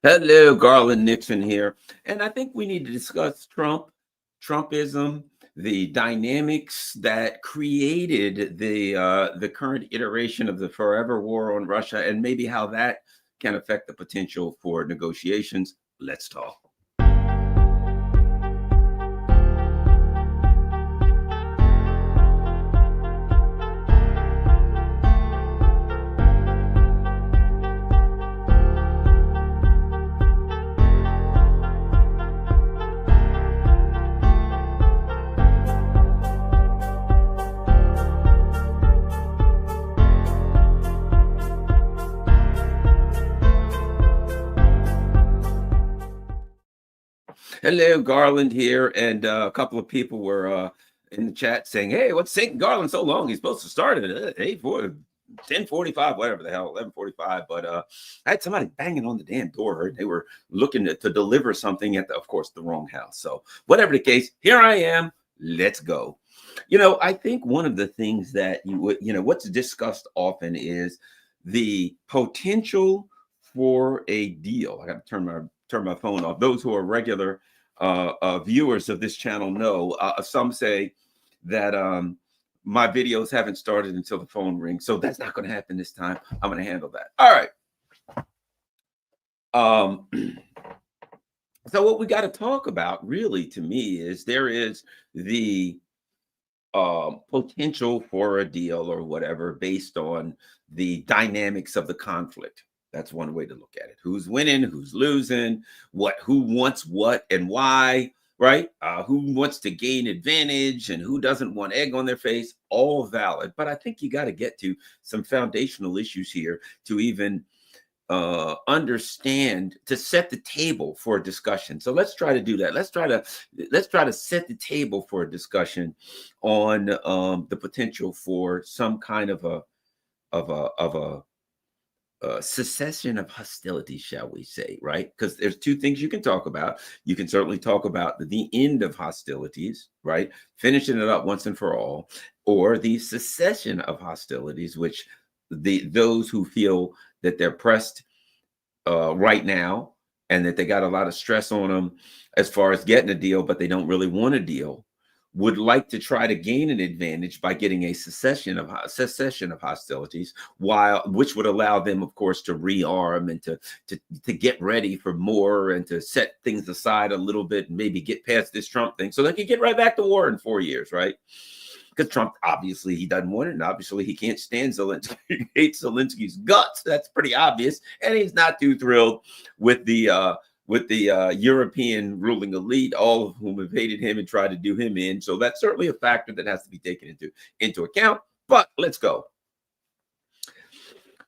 Hello, Garland Nixon here. And I think we need to discuss Trumpism, the dynamics that created the current iteration of the forever war on Russia, and maybe how that can affect the potential for negotiations. Let's talk. Hello, Garland here, and a couple of people were in the chat saying, "Hey, what's taking Garland so long? He's supposed to start at 10:45, whatever the hell, 11:45." But I had somebody banging on the damn door. They were looking to deliver something at, of course, the wrong house. So whatever the case, here I am. Let's go. I think one of the things that what's discussed often is the potential for a deal. I got to turn my phone off. Those who are regular viewers of this channel know. Some say that my videos haven't started until the phone rings, so that's not going to happen this time. I'm going to handle that. All right. So what we got to talk about, really, to me, is there is the potential for a deal or whatever based on the dynamics of the conflict. That's one way to look at it. Who's winning, who's losing, who wants what and why, right? Who wants to gain advantage and who doesn't want egg on their face, all valid. But I think you got to get to some foundational issues here to even understand, to set the table for a discussion. So let's try to do that. Let's try to set the table for a discussion on the potential for some kind of a cessation of hostilities, shall we say, right? Because there's two things you can talk about. You can certainly talk about the end of hostilities, right? Finishing it up once and for all, or the cessation of hostilities, which those who feel that they're pressed right now and that they got a lot of stress on them as far as getting a deal, but they don't really want a deal, would like to try to gain an advantage by getting a cessation of hostilities, which would allow them, of course, to rearm and to get ready for more and to set things aside a little bit and maybe get past this Trump thing so they can get right back to war in 4 years, right? Because Trump, obviously, he doesn't want it, and obviously he can't stand Zelensky. He hates Zelensky's guts. That's pretty obvious, and he's not too thrilled with the European ruling elite, all of whom have hated him and tried to do him in. So that's certainly a factor that has to be taken into account. But let's go.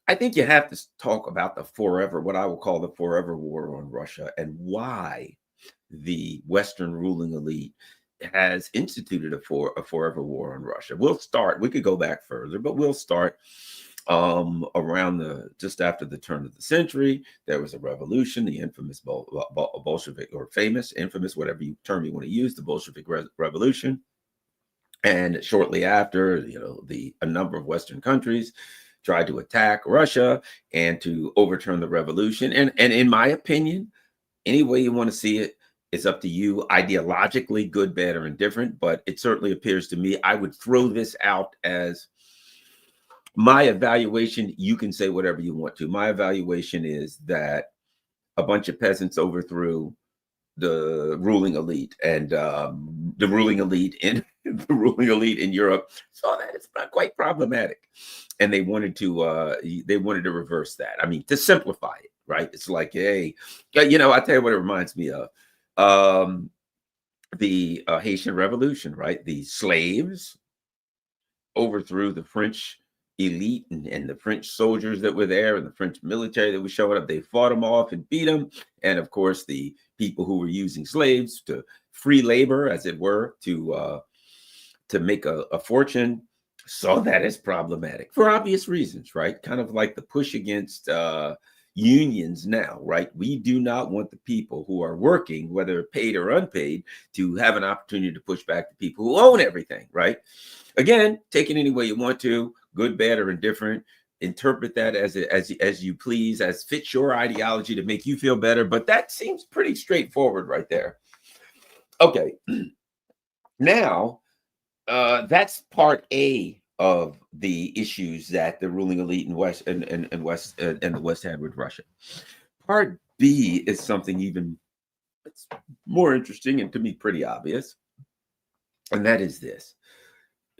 I think you have to talk about what I will call the forever war on Russia, and why the Western ruling elite has instituted a forever war on Russia. We could go back further, but we'll start around just after the turn of the century. There was a revolution, the infamous Bolshevik, or infamous, whatever term you want to use, the Bolshevik Revolution. And shortly after, a number of Western countries tried to attack Russia and to overturn the revolution. And in my opinion, any way you want to see it, it's up to you. Ideologically, good, bad, or indifferent, but it certainly appears to me, I would throw this out as my evaluation. You can say whatever you want to. My evaluation is that a bunch of peasants overthrew the ruling elite, and the ruling elite in Europe saw that it's not quite problematic, and they wanted to reverse that. I mean, to simplify it, right? It's like, hey, I tell you what it reminds me of. The Haitian Revolution, right? The slaves overthrew the French elite and the French soldiers that were there and the French military that was showing up. They fought them off and beat them. And of course, the people who were using slaves to free labor, as it were, to make a fortune, saw that as problematic for obvious reasons, right? Kind of like the push against unions now, right? We do not want the people who are working, whether paid or unpaid, to have an opportunity to push back the people who own everything, right? Again, take it any way you want to, good, bad, or indifferent. interpret that as you please, as fits your ideology to make you feel better. But that seems pretty straightforward right there. Okay, now that's part A of the issues that the ruling elite in West and West and the West had with Russia. Part B is something even it's more interesting and to me pretty obvious, and that is this: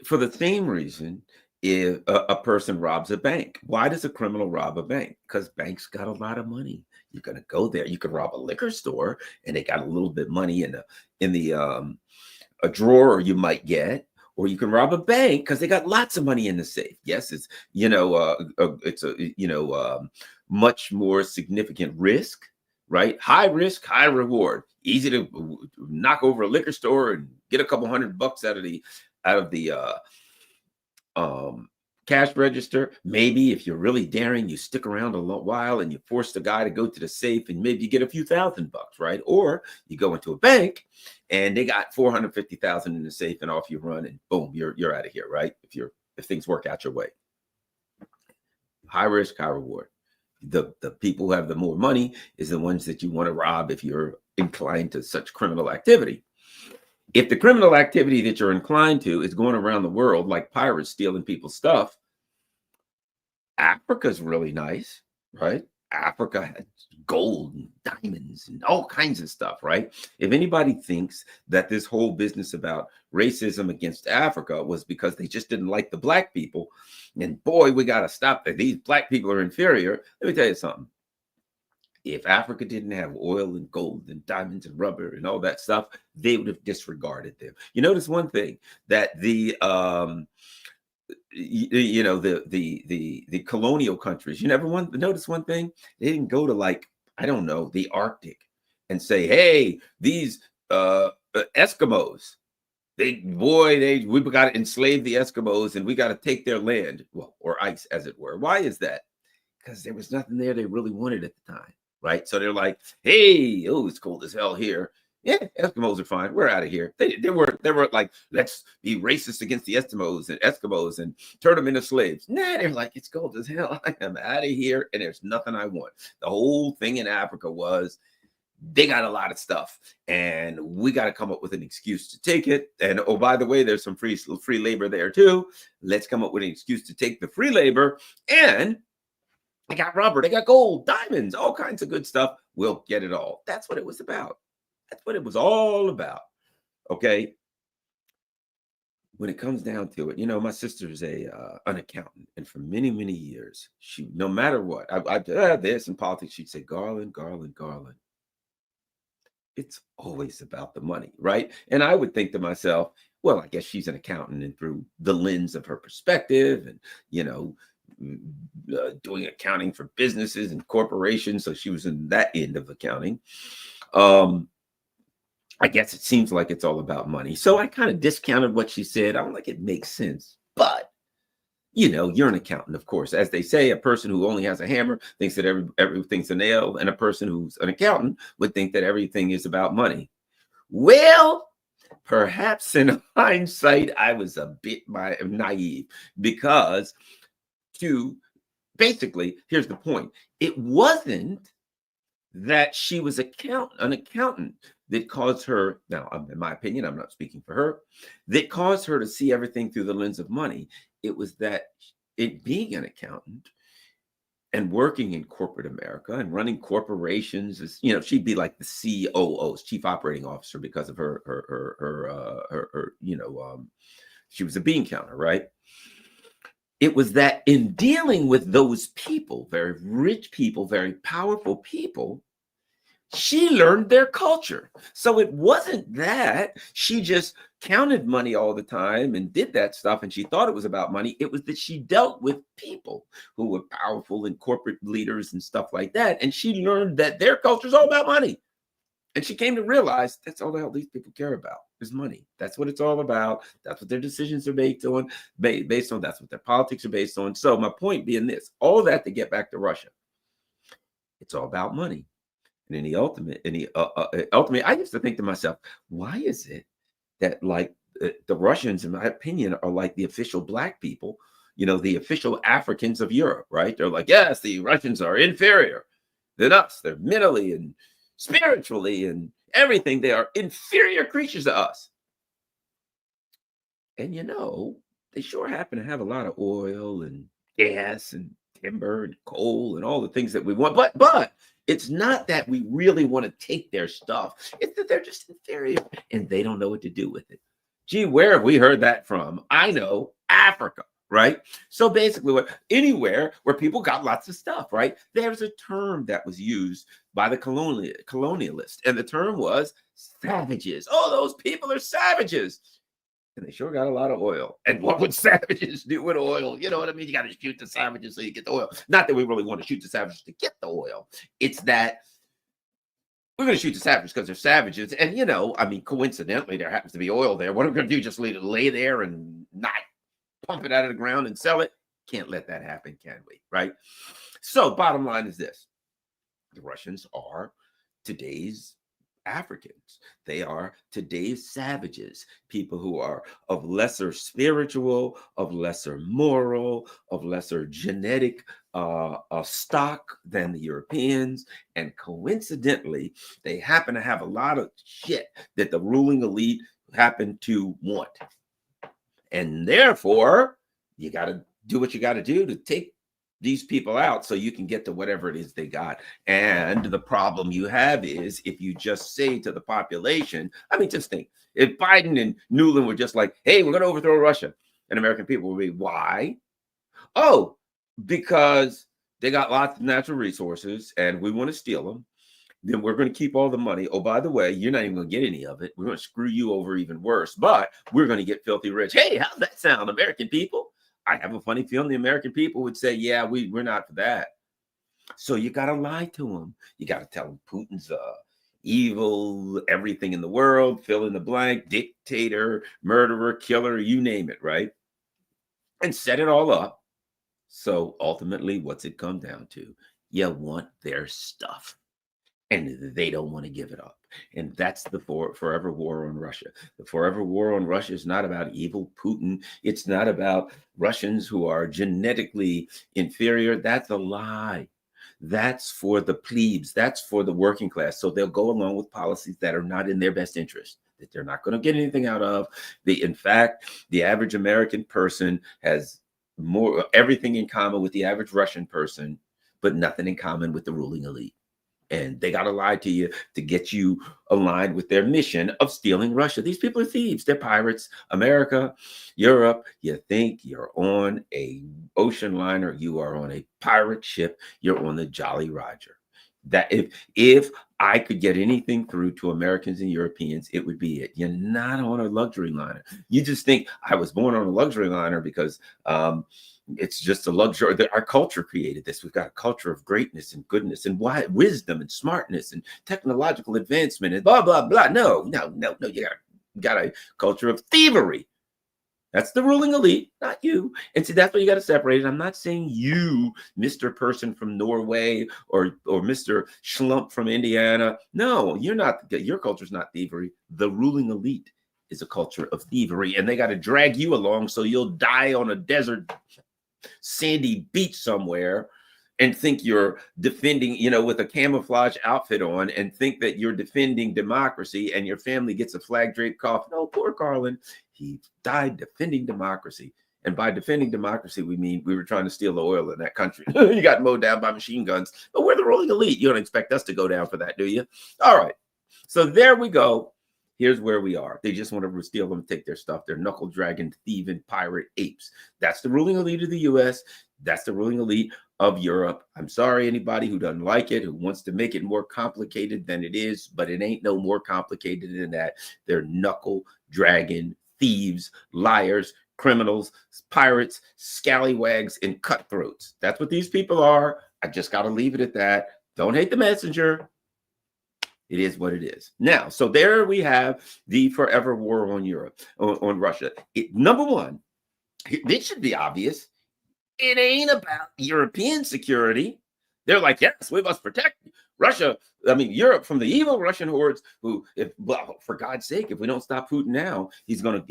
for the same reason, if a person robs a bank, why does a criminal rob a bank? Because banks got a lot of money. You're gonna go there. You could rob a liquor store, and they got a little bit of money in the a drawer you might get, or you can rob a bank because they got lots of money in the safe. Yes, it's it's a much more significant risk, right? High risk, high reward. Easy to knock over a liquor store and get a couple $100 out of the cash register. Maybe if you're really daring, you stick around a little while and you force the guy to go to the safe and maybe you get a few $1,000, right? Or you go into a bank and they got 450,000 in the safe and off you run and boom, you're out of here, right? If things work out your way. High risk, high reward. The people who have the more money is the ones that you want to rob if you're inclined to such criminal activity. If the criminal activity that you're inclined to is going around the world like pirates stealing people's stuff, Africa's really nice, right? Africa had gold and diamonds and all kinds of stuff, right? If anybody thinks that this whole business about racism against Africa was because they just didn't like the black people, and boy, we got to stop that. These black people are inferior. Let me tell you something. If Africa didn't have oil and gold and diamonds and rubber and all that stuff, they would have disregarded them. You notice one thing, that the colonial countries, you never notice one thing, they didn't go to, like, I don't know, the Arctic and say, hey, these Eskimos, we got to enslave the Eskimos and we got to take their land, well, or ice as it were. Why is that? Because there was nothing there they really wanted at the time. Right. So they're like, hey, oh, it's cold as hell here. Yeah, Eskimos are fine. We're out of here. They weren't like, let's be racist against the Eskimos and turn them into slaves. Nah, they're like, it's cold as hell. I am out of here. And there's nothing I want. The whole thing in Africa was they got a lot of stuff and we got to come up with an excuse to take it. And oh, by the way, there's some free labor there too. Let's come up with an excuse to take the free labor, and they got rubber, they got gold, diamonds, all kinds of good stuff. We'll get it all. That's what it was about. That's what it was all about. Okay. When it comes down to it, my sister is an accountant, and for many, many years, she, no matter what, this in politics, she'd say, Garland, Garland, Garland. It's always about the money, right? And I would think to myself, well, I guess she's an accountant, and through the lens of her perspective, and doing accounting for businesses and corporations, so she was in that end of accounting. I guess it seems like it's all about money. So I kind of discounted what she said. I'm like, it makes sense, but you're an accountant, of course. As they say, a person who only has a hammer thinks that everything's a nail, and a person who's an accountant would think that everything is about money. Well, perhaps in hindsight, I was a bit naive, because basically, here's the point. It wasn't that she was an accountant that caused her, now, in my opinion, I'm not speaking for her, that caused her to see everything through the lens of money. It was that being an accountant and working in corporate America and running corporations, is, she'd be like the COO's chief operating officer because of her she was a bean counter, right? It was that in dealing with those people, very rich people, very powerful people, she learned their culture. So it wasn't that she just counted money all the time and did that stuff and she thought it was about money. It was that she dealt with people who were powerful and corporate leaders and stuff like that. And she learned that their culture is all about money. And she came to realize that's all the hell these people care about is money. That's what it's all about. That's what their decisions are based on. That's what their politics are based on. So my point being this, all that to get back to Russia, it's all about money. And in the ultimate, I used to think to myself, why is it that, like, the Russians, in my opinion, are like the official black people, the official Africans of Europe, right? They're like, yes, the Russians are inferior than us. They're mentally and spiritually and everything. They are inferior creatures to us. And they sure happen to have a lot of oil and gas and timber and coal and all the things that we want. But it's not that we really want to take their stuff. It's that they're just inferior and they don't know what to do with it. Gee, where have we heard that from? I know, Africa, right? So basically, anywhere where people got lots of stuff, right? There's a term that was used by the colonialists, and the term was savages. Oh, those people are savages. And they sure got a lot of oil. And what would savages do with oil? You know what I mean? You got to shoot the savages so you get the oil. Not that we really want to shoot the savages to get the oil. It's that we're going to shoot the savages because they're savages. And, coincidentally, there happens to be oil there. What are we going to do? Just lay there and not pump it out of the ground and sell it? Can't let that happen, can we? Right? So bottom line is this. The Russians are today's Africans. They are today's savages, people who are of lesser spiritual, of lesser moral, of lesser genetic stock than the Europeans. And coincidentally, they happen to have a lot of shit that the ruling elite happen to want. And therefore, you got to do what you got to do to take these people out so you can get to whatever it is they got. And the problem you have is if you just say to the population, just think, if Biden and Newland were just like, hey, we're going to overthrow Russia, and American people would be, why? Oh, because they got lots of natural resources and we want to steal them. Then we're going to keep all the money. Oh, by the way, you're not even going to get any of it. We're going to screw you over even worse, but we're going to get filthy rich. Hey, how's that sound, American people? I have a funny feeling the American people would say, yeah, we're not for that. So you got to lie to them. You got to tell them Putin's evil, everything in the world, fill in the blank, dictator, murderer, killer, you name it, right? And set it all up. So ultimately, what's it come down to? You want their stuff. And they don't want to give it up. And that's the forever war on Russia. The forever war on Russia is not about evil Putin. It's not about Russians who are genetically inferior. That's a lie. That's for the plebes. That's for the working class. So they'll go along with policies that are not in their best interest, that they're not going to get anything out of. In fact, the average American person has everything in common with the average Russian person, but nothing in common with the ruling elite. And they got to lie to you to get you aligned with their mission of stealing Russia. These people are thieves. They're pirates. America, Europe, you think you're on a ocean liner. You are on a pirate ship. You're on the Jolly Roger. That if I could get anything through to Americans and Europeans, it would be it. You're not on a luxury liner. You just think I was born on a luxury liner because it's just a luxury. Our culture created this. We've got a culture of greatness and goodness and wisdom and smartness and technological advancement and blah, blah, blah. No. You got a culture of thievery. That's the ruling elite, not you. And see, that's what you got to separate it. I'm not saying you, Mr. Person from Norway or Mr. Schlump from Indiana. No, you're not. Your culture's not thievery. The ruling elite is a culture of thievery, and they got to drag you along so you'll die on a desert sandy beach somewhere and think you're defending, with a camouflage outfit on and think that you're defending democracy and your family gets a flag draped coffin. Oh, poor Carlin. He died defending democracy. And by defending democracy, we mean we were trying to steal the oil in that country. You got mowed down by machine guns. But we're the ruling elite. You don't expect us to go down for that, do you? All right. So there we go. Here's where we are. They just want to steal them, take their stuff. They're knuckle dragging, thieving, pirate apes. That's the ruling elite of the U.S. That's the ruling elite of Europe. I'm sorry, anybody who doesn't like it, who wants to make it more complicated than it is, but it ain't no more complicated than that. They're knuckle dragging, thieves, liars, criminals, pirates, scallywags, and cutthroats. That's what these people are. I just got to leave it at that. Don't hate the messenger. It is what it is. Now, so there we have the forever war on Europe, on Russia. Number one, this should be obvious. It ain't about European security. They're like, yes, we must protect Russia. Europe from the evil Russian hordes who, for God's sake, if we don't stop Putin now, he's gonna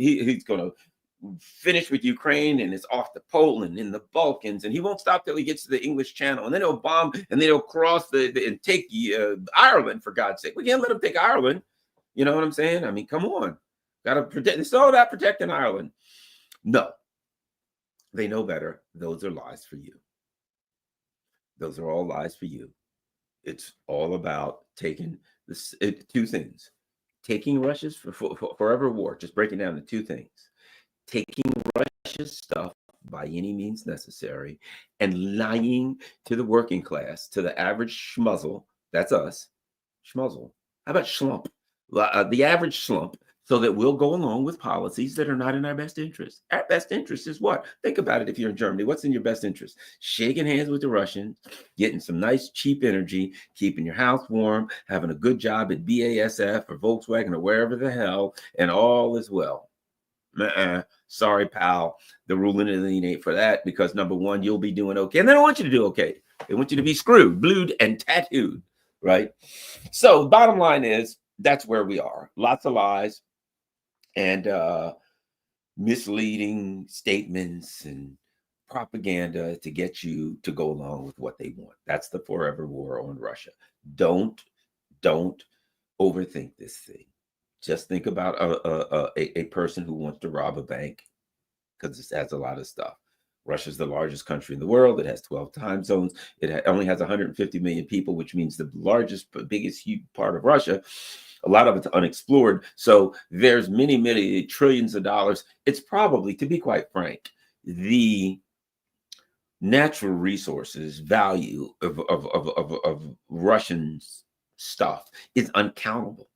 finish with Ukraine and it's off to Poland in the Balkans, and he won't stop till he gets to the English Channel, and then he'll bomb, and then he'll cross and take Ireland, for God's sake. We can't let him take Ireland. You know what I'm saying? I mean, come on. Got to protect. It's all about protecting Ireland. No, they know better. Those are lies for you. Those are all lies for you. It's all about taking this, two things. Taking Russia's forever war, just breaking down the two things. Taking Russia's stuff by any means necessary and lying to the working class, to the average schmuzzle. That's us. Schmuzzle. How about schlump? The average slump, so that we'll go along with policies that are not in our best interest. Our best interest is what? Think about it. If you're in Germany, what's in your best interest? Shaking hands with the Russians, getting some nice cheap energy, keeping your house warm, having a good job at BASF or Volkswagen or wherever the hell, and all is well. Sorry, pal. The ruling elite ain't for that, because number one, you'll be doing okay. And they don't want you to do okay. They want you to be screwed, blued, and tattooed, right? So bottom line is, that's where we are. Lots of lies and misleading statements and propaganda to get you to go along with what they want. That's the forever war on Russia. Don't overthink this thing. Just think about a person who wants to rob a bank, because this has a lot of stuff. Russia's the largest country in the world. It has 12 time zones. It only has 150 million people, which means the largest, biggest huge part of Russia. A lot of it's unexplored. So there's many, many trillions of dollars. It's probably, to be quite frank, the natural resources value of Russian stuff is uncountable,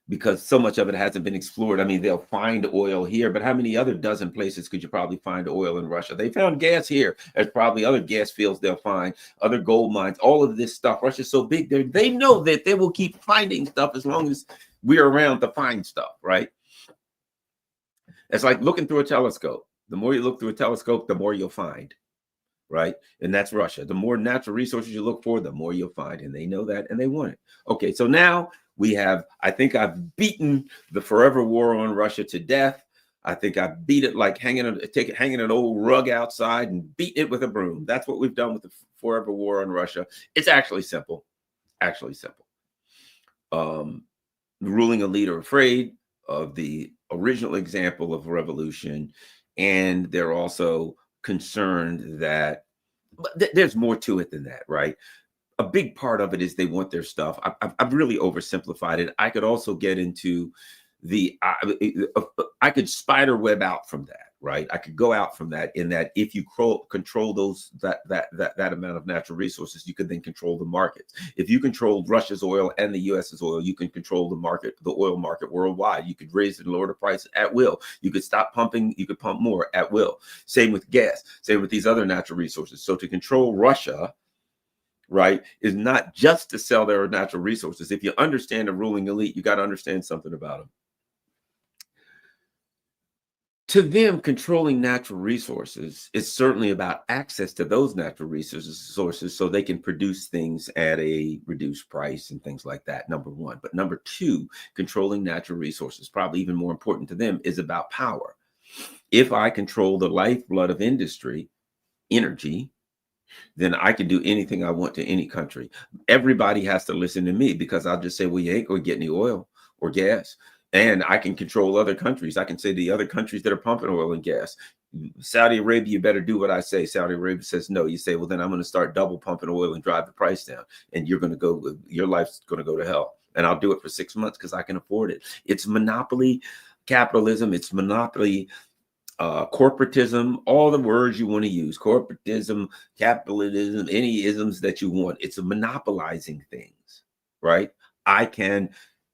because so much of it hasn't been explored. I mean, they'll find oil here, but how many other dozen places could you probably find oil in Russia? They found gas here. There's probably other gas fields they'll find, other gold mines, all of this stuff. Russia's so big, they know that they will keep finding stuff as long as we're around to find stuff, right? It's like looking through a telescope. The more you look through a telescope, the more you'll find, right? And that's Russia. The more natural resources you look for, the more you'll find, and they know that, and they want it. Okay, so now we have, I think I've beaten the forever war on Russia to death. I think I beat it like hanging an old rug outside and beat it with a broom. That's what we've done with the forever war on Russia. It's actually simple. The ruling elite are afraid of the original example of revolution, and they're also concerned that there's more to it than that, right? A big part of it is they want their stuff. I've really oversimplified it. I could also get into I could spider web out from that, right? I could go out from that, in that if you control that amount of natural resources, you could then control the markets. If you control Russia's oil and the US's oil, you can control the market, the oil market worldwide. You could raise and lower the price at will. You could stop pumping, you could pump more at will. Same with gas, same with these other natural resources. So to control Russia, right, is not just to sell their natural resources. If you understand the ruling elite, you got to understand something about them. To them, controlling natural resources is certainly about access to those natural resources so they can produce things at a reduced price and things like that, number one. But number two, controlling natural resources, probably even more important to them, is about power. If I control the lifeblood of industry, energy, then I can do anything I want to any country. Everybody has to listen to me, because I'll just say, well, you ain't going to get any oil or gas. And I can control other countries. I can say to the other countries that are pumping oil and gas, Saudi Arabia, you better do what I say. Saudi Arabia says no. You say, well, then I'm going to start double pumping oil and drive the price down. And you're going to go, your life's going to go to hell. And I'll do it for 6 months because I can afford it. It's monopoly capitalism. It's monopoly corporatism, all the words you want to use, corporatism, capitalism, any isms that you want. It's a monopolizing things, right? I can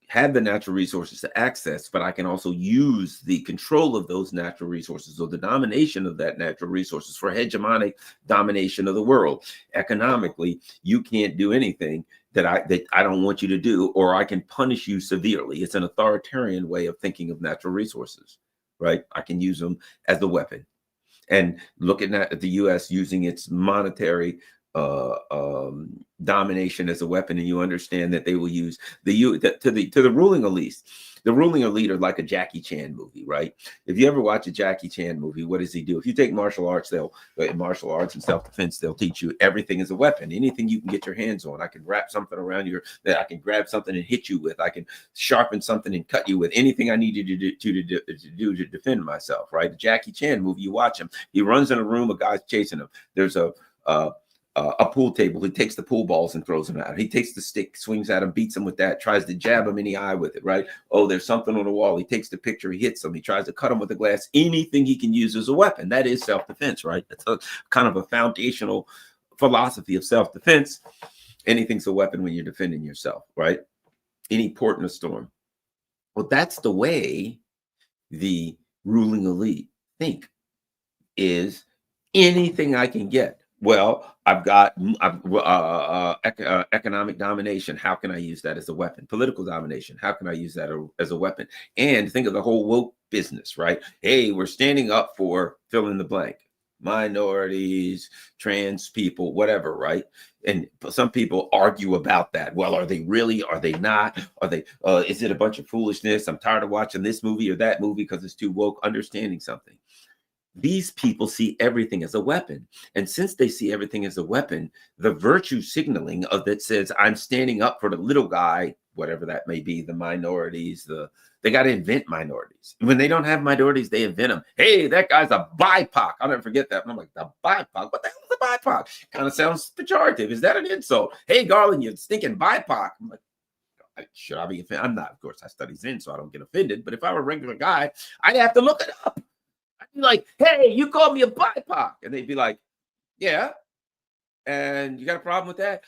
have the natural resources to access, but I can also use the control of those natural resources, or the domination of that natural resources, for hegemonic domination of the world. Economically, you can't do anything that I don't want you to do, or I can punish you severely. It's an authoritarian way of thinking of natural resources, right? I can use them as a weapon. And look at the U.S. using its monetary domination as a weapon, and you understand that they will use to the ruling elite. The ruling elite are like a Jackie Chan movie, right? If you ever watch a Jackie Chan movie, what does he do? If you take martial arts, in martial arts and self-defense, they'll teach you everything is a weapon. Anything you can get your hands on. I can wrap something around that I can grab something and hit you with. I can sharpen something and cut you with. Anything I need you to do to defend myself, right? The Jackie Chan movie, you watch him. He runs in a room, a guy's chasing him. There's a pool table. He takes the pool balls and throws them out. He takes the stick, swings at him, beats him with that, tries to jab him in the eye with it, right? Oh, there's something on the wall. He takes the picture, he hits him. He tries to cut him with the glass. Anything he can use as a weapon. That is self-defense, right? That's a kind of a foundational philosophy of self-defense. Anything's a weapon when you're defending yourself, right? Any port in a storm. Well, that's the way the ruling elite think, is anything I can get. Well, I've got economic domination. How can I use that as a weapon? Political domination. How can I use that as a weapon? And think of the whole woke business, right? Hey, we're standing up for fill in the blank. Minorities, trans people, whatever, right? And some people argue about that. Well, are they really? Are they not? Are they? Is it a bunch of foolishness? I'm tired of watching this movie or that movie because it's too woke. Understanding something. These people see everything as a weapon. And since they see everything as a weapon, the virtue signaling of that says, I'm standing up for the little guy, whatever that may be, the minorities, they got to invent minorities. When they don't have minorities, they invent them. Hey, that guy's a BIPOC. I'll never forget that. And I'm like, the BIPOC? What the hell is a BIPOC? Kind of sounds pejorative. Is that an insult? Hey, Garland, you're stinking BIPOC. I'm like, should I be offended? I'm not. Of course, I study Zen, so I don't get offended. But if I were a regular guy, I'd have to look it up. I'd be like, hey, you called me a BIPOC. And they'd be like, yeah. And you got a problem with that?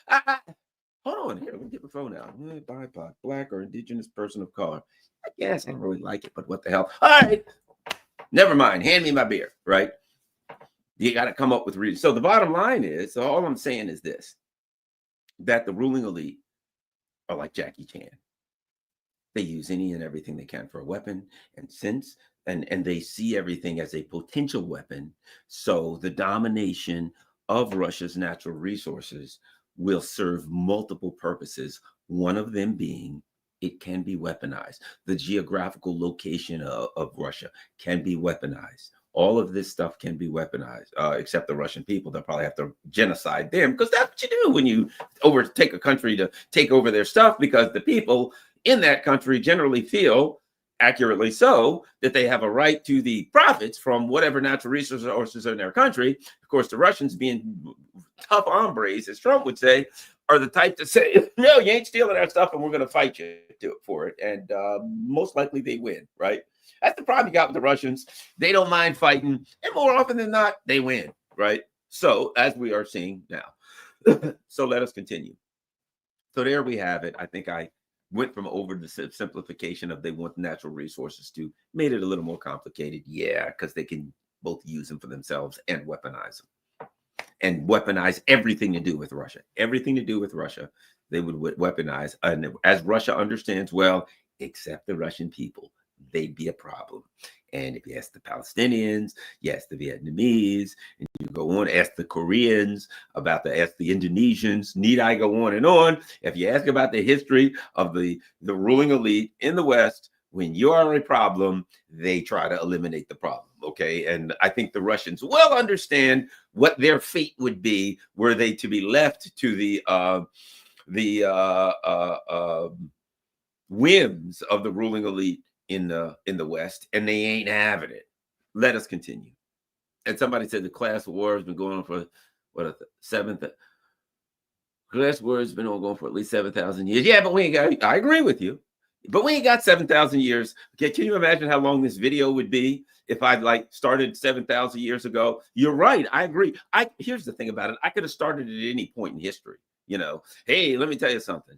Hold on here. Let me get my phone out. BIPOC, black or indigenous person of color. I guess I don't really like it, but what the hell? All right. Never mind. Hand me my beer, right? You got to come up with reasons. So the bottom line is, so all I'm saying is this, that the ruling elite are like Jackie Chan. They use any and everything they can for a weapon. And they see everything as a potential weapon. So the domination of Russia's natural resources will serve multiple purposes. One of them being it can be weaponized. The geographical location of Russia can be weaponized. All of this stuff can be weaponized, except the Russian people. They'll probably have to genocide them, because that's what you do when you overtake a country to take over their stuff, because the people in that country generally feel, accurately so, that they have a right to the profits from whatever natural resources are in their country. Of course, the Russians, being tough hombres, as Trump would say, are the type to say, no, you ain't stealing our stuff and we're going to fight you for it. And most likely they win, right? That's the problem you got with the Russians. They don't mind fighting. And more often than not, they win, right? So as we are seeing now. So let us continue. So there we have it. I think I went from over the simplification of they want natural resources to made it a little more complicated. Yeah, because they can both use them for themselves and weaponize them. And weaponize everything to do with Russia. Everything to do with Russia, they would weaponize. And as Russia understands, well, except the Russian people, they'd be a problem. And if you ask the Palestinians, you ask the Vietnamese, and you go on, ask the Koreans, ask the Indonesians, need I go on and on? If you ask about the history of the ruling elite in the West, when you are a problem, they try to eliminate the problem, okay? And I think the Russians well understand what their fate would be were they to be left to the whims of the ruling elite in the West, and they ain't having it. Let us continue. And somebody said the class war has been going on for class war has been going for at least 7,000 years. Yeah, but we ain't got. I agree with you, but we ain't got 7,000 years. Okay, can you imagine how long this video would be if I started 7,000 years ago? You're right. I agree. Here's the thing about it. I could have started at any point in history. Hey, let me tell you something.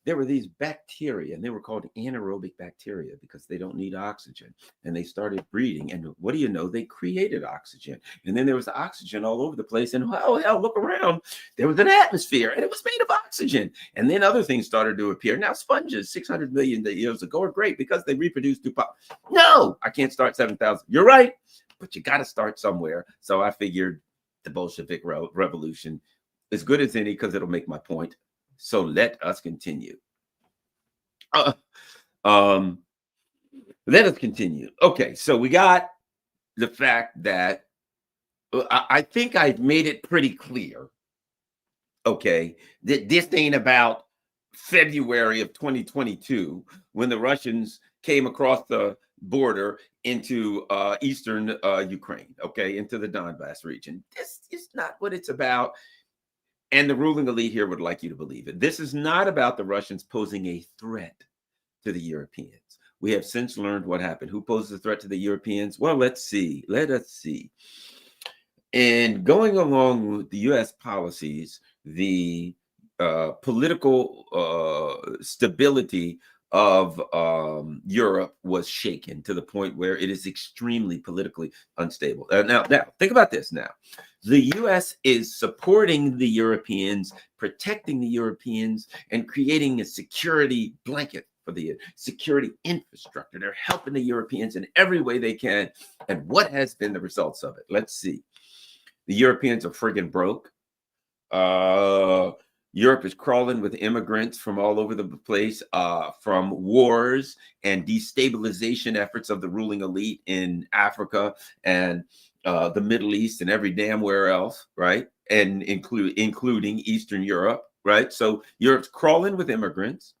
There were these bacteria, and they were called anaerobic bacteria because they don't need oxygen. And they started breeding. And what do you know? They created oxygen. And then there was oxygen all over the place. And oh, hell, look around. There was an atmosphere, and it was made of oxygen. And then other things started to appear. Now, sponges 600 million years ago are great because they reproduce through pop. No, I can't start 7,000. You're right, but you got to start somewhere. So I figured the Bolshevik Revolution as good as any because it'll make my point. So let us continue. Uh, um, Let us continue. Okay, so we got the fact that I think I've made it pretty clear, okay, that this ain't about February of 2022 when the Russians came across the border into eastern Ukraine, okay, into the Donbass region. This is not what it's about. And the ruling elite here would like you to believe it. This is not about the Russians posing a threat to the Europeans. We have since learned what happened. Who poses a threat to the Europeans? Well, let's see. Let us see. And going along with the U.S. policies, the political stability of Europe was shaken to the point where it is extremely politically unstable. Now, think about this. Now, the U.S. is supporting the Europeans, protecting the Europeans, and creating a security blanket for the security infrastructure. They're helping the Europeans in every way they can. And what has been the results of it? Let's see. The Europeans are friggin' broke. Europe is crawling with immigrants from all over the place, from wars and destabilization efforts of the ruling elite in Africa and the Middle East and every damn where else, right? And including Eastern Europe, right? So Europe's crawling with immigrants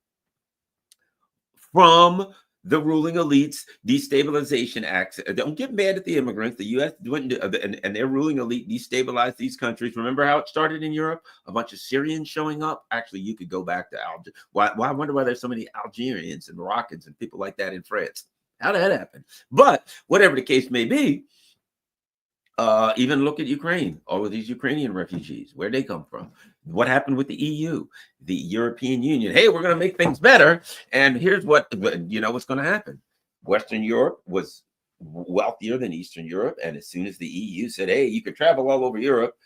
from the ruling elites destabilization acts. Don't get mad at the immigrants. The U.S. and their ruling elite destabilized these countries. Remember how it started in Europe? A bunch of Syrians showing up. Actually, you could go back to Algeria. Why? I wonder why there's so many Algerians and Moroccans and people like that in France. How did that happen? But whatever the case may be, even look at Ukraine. All of these Ukrainian refugees, where'd they come from? What happened with the EU, the European Union? Hey, we're going to make things better. And here's what, you know, what's going to happen. Western Europe was wealthier than Eastern Europe. And as soon as the EU said, hey, you can travel all over Europe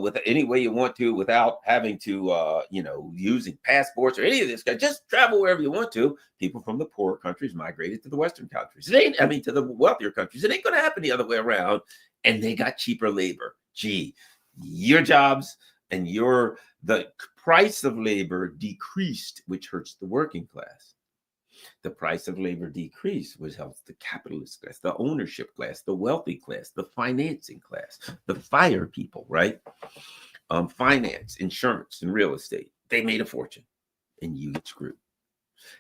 with any way you want to without having to, using passports or any of this, just travel wherever you want to. People from the poorer countries migrated to the Western countries. To the wealthier countries. It ain't going to happen the other way around. And they got cheaper labor. Gee, your jobs and the price of labor decreased, which hurts the working class. The price of labor decreased, which helps the capitalist class, the ownership class, the wealthy class, the financing class, the fire people, right? Finance, insurance, and real estate. They made a fortune, and you get screwed.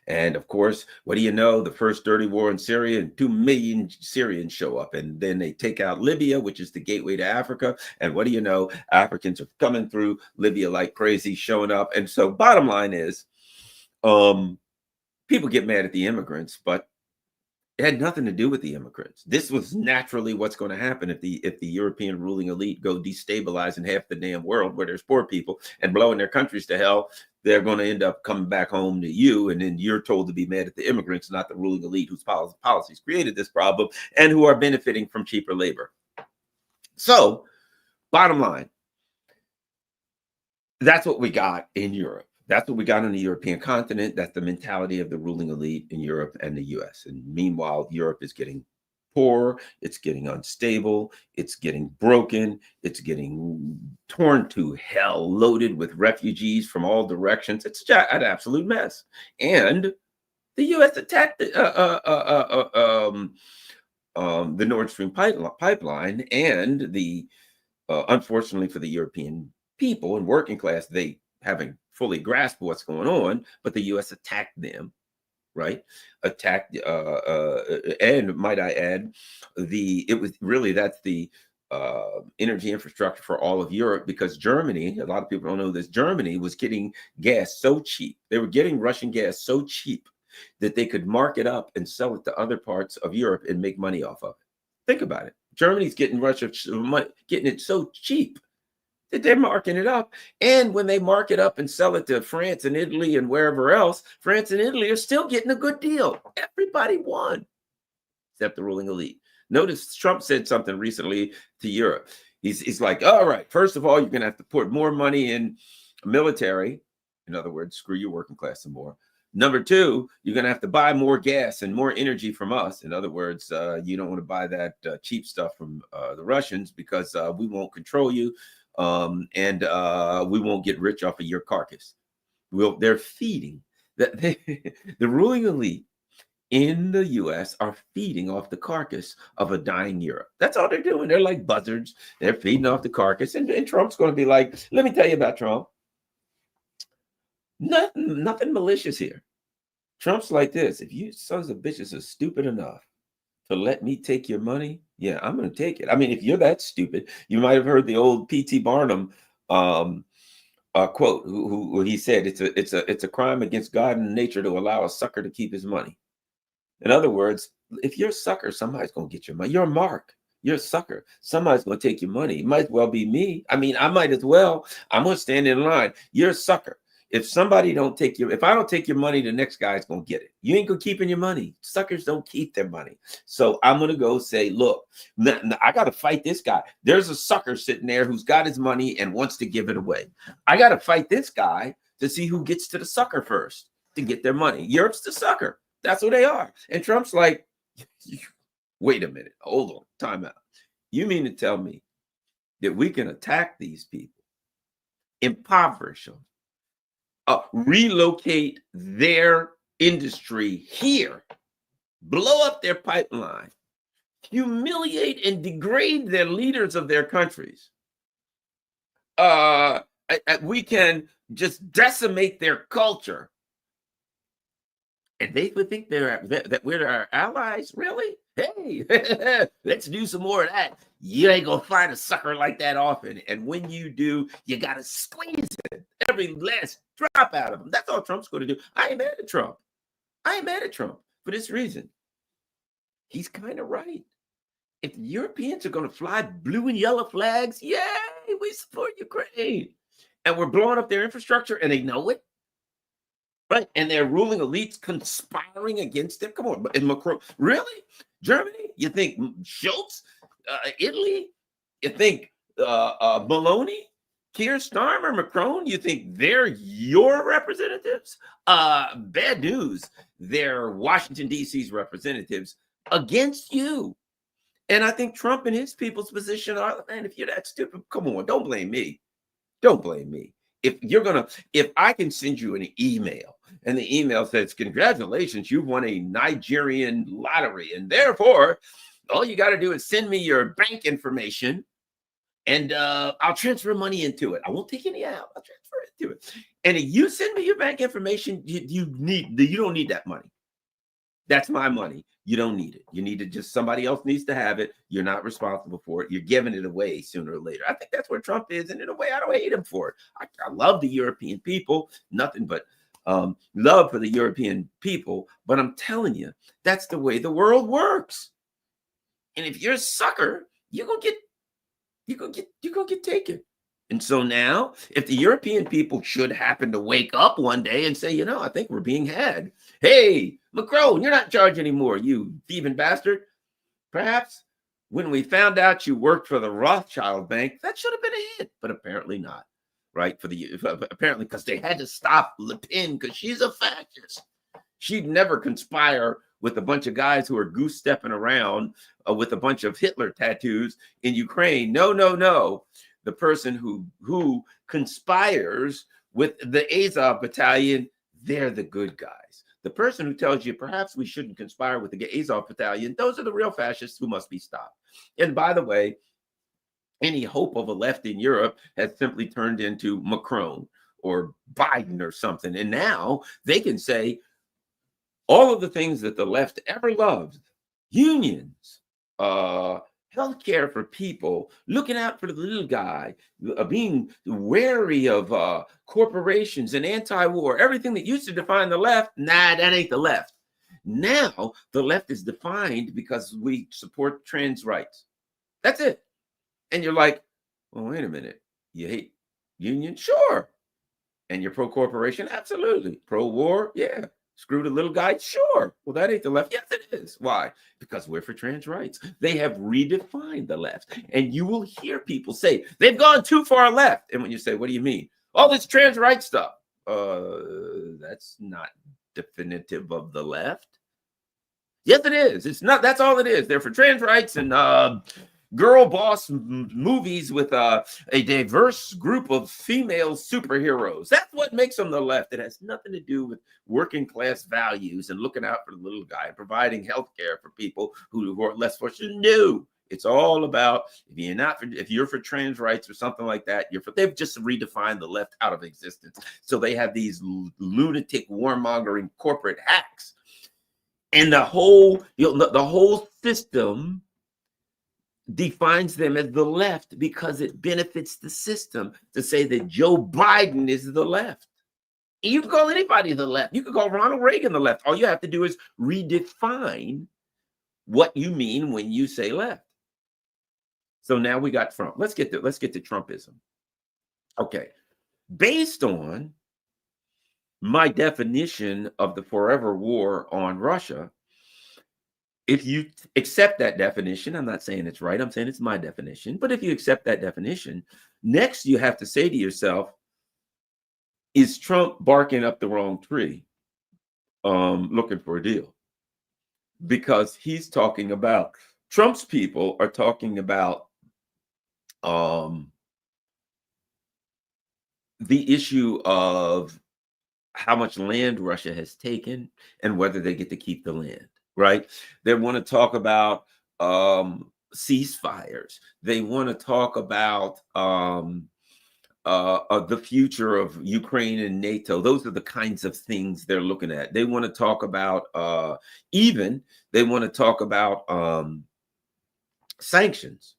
And of course, what do you know? The first dirty war in Syria, and 2 million Syrians show up, and then they take out Libya, which is the gateway to Africa. And what do you know? Africans are coming through Libya like crazy, showing up. And so bottom line is, people get mad at the immigrants, but it had nothing to do with the immigrants. This was naturally what's going to happen if the European ruling elite go destabilizing half the damn world where there's poor people and blowing their countries to hell. They're going to end up coming back home to you, and then you're told to be mad at the immigrants, not the ruling elite whose policies created this problem and who are benefiting from cheaper labor. So, bottom line, that's what we got in Europe. That's what we got on the European continent. That's the mentality of the ruling elite in Europe and the US. And meanwhile, Europe is getting poor, it's getting unstable, it's getting broken, it's getting torn to hell, loaded with refugees from all directions. It's an absolute mess. And the US attacked the Nord Stream pipeline, and the unfortunately for the European people and working class, they haven't fully grasped what's going on, but the U.S. attacked them, right? Attacked, and might I add, that's the energy infrastructure for all of Europe, because Germany, a lot of people don't know this, Germany was getting gas so cheap. They were getting Russian gas so cheap that they could mark it up and sell it to other parts of Europe and make money off of it. Think about it. Germany's getting getting it so cheap that they're marking it up. And when they mark it up and sell it to France and Italy and wherever else, France and Italy are still getting a good deal. Everybody won, except the ruling elite. Notice Trump said something recently to Europe. He's like, all right, first of all, you're going to have to put more money in military. In other words, screw your working class some more. Number two, you're going to have to buy more gas and more energy from us. In other words, you don't want to buy that cheap stuff from the Russians, because we won't control you. and we won't get rich off of your carcass. They're feeding that the ruling elite in the US are feeding off the carcass of a dying Europe. That's all they're doing. They're like buzzards. They're feeding off the carcass. And Trump's going to be like, let me tell you about Trump. Nothing malicious here. Trump's like this. If you sons of bitches are stupid enough to let me take your money, yeah, I'm going to take it. I mean, if you're that stupid, you might have heard the old P.T. Barnum quote, who he said, it's a crime against God and nature to allow a sucker to keep his money. In other words, if you're a sucker, somebody's going to get your money. You're a mark. You're a sucker. Somebody's going to take your money. It might as well be me. I mean, I might as well. I'm going to stand in line. You're a sucker. If I don't take your money, the next guy's going to get it. You ain't going to keep in your money. Suckers don't keep their money. So I'm going to go say, look, I got to fight this guy. There's a sucker sitting there who's got his money and wants to give it away. I got to fight this guy to see who gets to the sucker first to get their money. Europe's the sucker. That's what they are. And Trump's like, wait a minute. Hold on. Time out. You mean to tell me that we can attack these people, impoverish them, relocate their industry here, blow up their pipeline, humiliate and degrade their leaders of their countries. We can just decimate their culture. And they would think that we're our allies? Really? Hey, let's do some more of that. You ain't gonna find a sucker like that often. And when you do, you gotta squeeze it, every last drop out of them. That's all Trump's gonna do. I ain't mad at Trump. I ain't mad at Trump for this reason. He's kind of right. If the Europeans are gonna fly blue and yellow flags, yay, we support Ukraine. And we're blowing up their infrastructure and they know it. Right, and their ruling elites conspiring against them. Come on, and Macron, really? Germany? You think Schultz? Italy? You think Maloney, Keir Starmer, Macron? You think they're your representatives? Bad news. They're Washington, D.C.'s representatives against you. And I think Trump and his people's position are, man, if you're that stupid, come on, don't blame me. Don't blame me. If I can send you an email and the email says, congratulations, you've won a Nigerian lottery. And therefore, all you got to do is send me your bank information and I'll transfer money into it. I won't take any out. I'll transfer it to it. And if you send me your bank information, you don't need that money. That's my money. You don't need it. You need it. Just somebody else needs to have it. You're not responsible for it. You're giving it away sooner or later. I think that's where Trump is. And in a way, I don't hate him for it. I love the European people, nothing but love for the European people. But I'm telling you, that's the way the world works. And if you're a sucker, you're gonna get taken. And so now, if the European people should happen to wake up one day and say, I think we're being had. Hey, Macron, you're not in charge anymore, you thieving bastard. Perhaps when we found out you worked for the Rothschild Bank, that should have been a hit, but apparently not, right? Apparently because they had to stop Le Pen because she's a fascist. She'd never conspire with a bunch of guys who are goose stepping around with a bunch of Hitler tattoos in Ukraine. No. The person who conspires with the Azov battalion, they're the good guys. The person who tells you perhaps we shouldn't conspire with the Azov battalion, those are the real fascists who must be stopped. And by the way, any hope of a left in Europe has simply turned into Macron or Biden or something. And now they can say all of the things that the left ever loved, unions, healthcare for people, looking out for the little guy, being wary of corporations and anti-war, everything that used to define the left, nah, that ain't the left. Now the left is defined because we support trans rights. That's it. And you're like, well, wait a minute. You hate union? Sure. And you're pro-corporation? Absolutely. Pro-war? Yeah. Screw the little guy? Sure. Well, that ain't the left. Yes, it is. Why? Because we're for trans rights. They have redefined the left. And you will hear people say, they've gone too far left. And when you say, what do you mean? All this trans rights stuff. That's not definitive of the left. Yes, it is. It's not. That's all it is. They're for trans rights and girl boss movies with a diverse group of female superheroes. That's what makes them the left. It has nothing to do with working class values and looking out for the little guy and providing health care for people who are less fortunate. No. It's all about if you're for trans rights or something like that, they've just redefined the left out of existence. So they have these lunatic warmongering corporate hacks, and the whole system defines them as the left because it benefits the system to say that Joe Biden is the left. You can call anybody the left. You can call Ronald Reagan the left. All you have to do is redefine what you mean when you say left. So now we got Trump. Let's get to Trumpism. Okay. Based on my definition of the forever war on Russia, if you accept that definition, I'm not saying it's right, I'm saying it's my definition, but if you accept that definition, next you have to say to yourself, is Trump barking up the wrong tree, looking for a deal? Because Trump's people are talking about the issue of how much land Russia has taken and whether they get to keep the land, right? They want to talk about ceasefires. They want to talk about the future of Ukraine and NATO. Those are the kinds of things they're looking at. They want to talk about sanctions.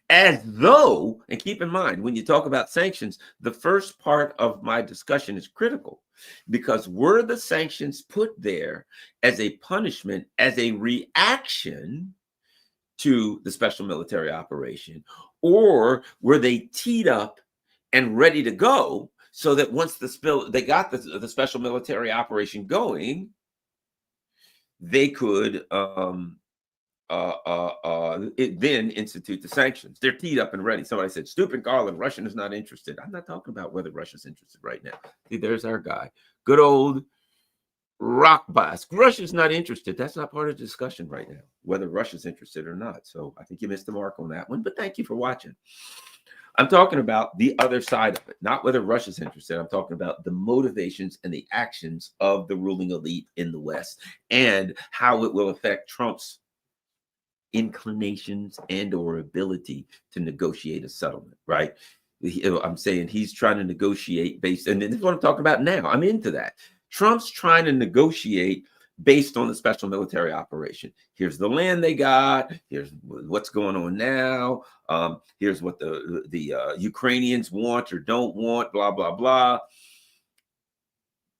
As though, and keep in mind, when you talk about sanctions, the first part of my discussion is critical, because were the sanctions put there as a punishment, as a reaction to the special military operation, or were they teed up and ready to go so that once they got the special military operation going, they could then institute the sanctions. They're teed up and ready. Somebody said, stupid Garland, Russian is not interested. I'm not talking about whether Russia's interested right now. See, there's our guy. Good old rock boss. Russia's not interested. That's not part of the discussion right now, whether Russia's interested or not. So I think you missed the mark on that one, but thank you for watching. I'm talking about the other side of it, not whether Russia's interested. I'm talking about the motivations and the actions of the ruling elite in the West and how it will affect Trump's inclinations and or ability to negotiate a settlement, right? I'm saying he's trying to negotiate based, and this is what I'm talking about now. I'm into that. Trump's trying to negotiate based on the special military operation. Here's the land they got. Here's what's going on now. Here's what the Ukrainians want or don't want, blah, blah, blah.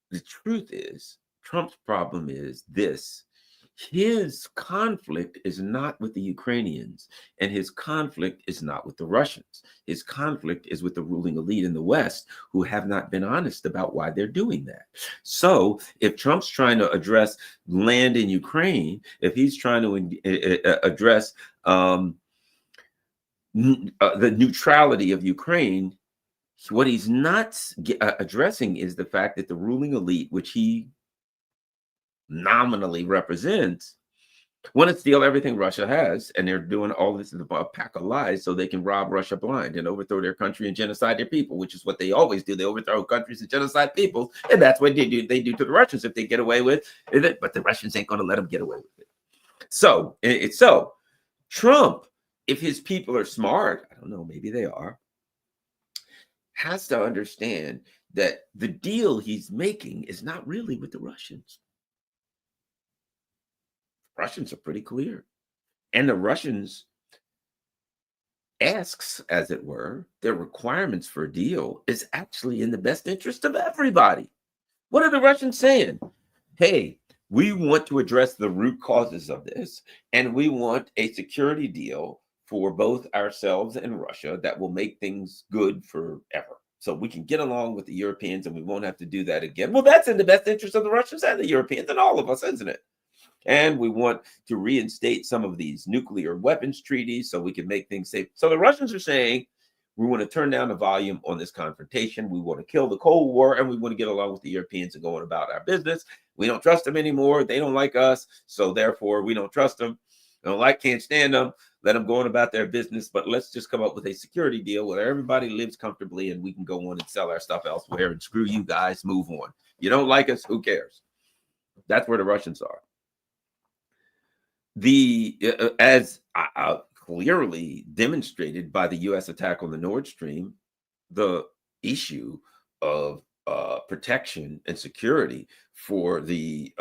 The truth is, Trump's problem is this. His conflict is not with the Ukrainians, and his conflict is not with the Russians. His conflict is with the ruling elite in the West, who have not been honest about why they're doing that. So if Trump's trying to address land in Ukraine, if he's trying to address the neutrality of Ukraine, what he's not addressing is the fact that the ruling elite, which he nominally represents, want to steal everything Russia has, and they're doing all this in a pack of lies so they can rob Russia blind and overthrow their country and genocide their people, which is what they always do. They overthrow countries and genocide people, and that's what they do to the Russians if they get away with it. But the Russians ain't going to let them get away with it. So Trump, if his people are smart, I don't know, maybe they are, has to understand that the deal he's making is not really with the Russians. Russians are pretty clear. And the Russians asks, as it were, their requirements for a deal is actually in the best interest of everybody. What are the Russians saying? Hey, we want to address the root causes of this, and we want a security deal for both ourselves and Russia that will make things good forever. So we can get along with the Europeans and we won't have to do that again. Well, that's in the best interest of the Russians and the Europeans and all of us, isn't it? And we want to reinstate some of these nuclear weapons treaties so we can make things safe. So the Russians are saying, we want to turn down the volume on this confrontation. We want to kill the Cold War, and we want to get along with the Europeans and go on about our business. We don't trust them anymore. They don't like us. So therefore, we don't trust them. Don't like, can't stand them. let them go on about their business, but let's just come up with a security deal where everybody lives comfortably and we can go on and sell our stuff elsewhere, and screw you guys, move on. You don't like us, who cares? That's where the Russians are. As clearly demonstrated by the U.S. attack on the Nord Stream, the issue of protection and security for the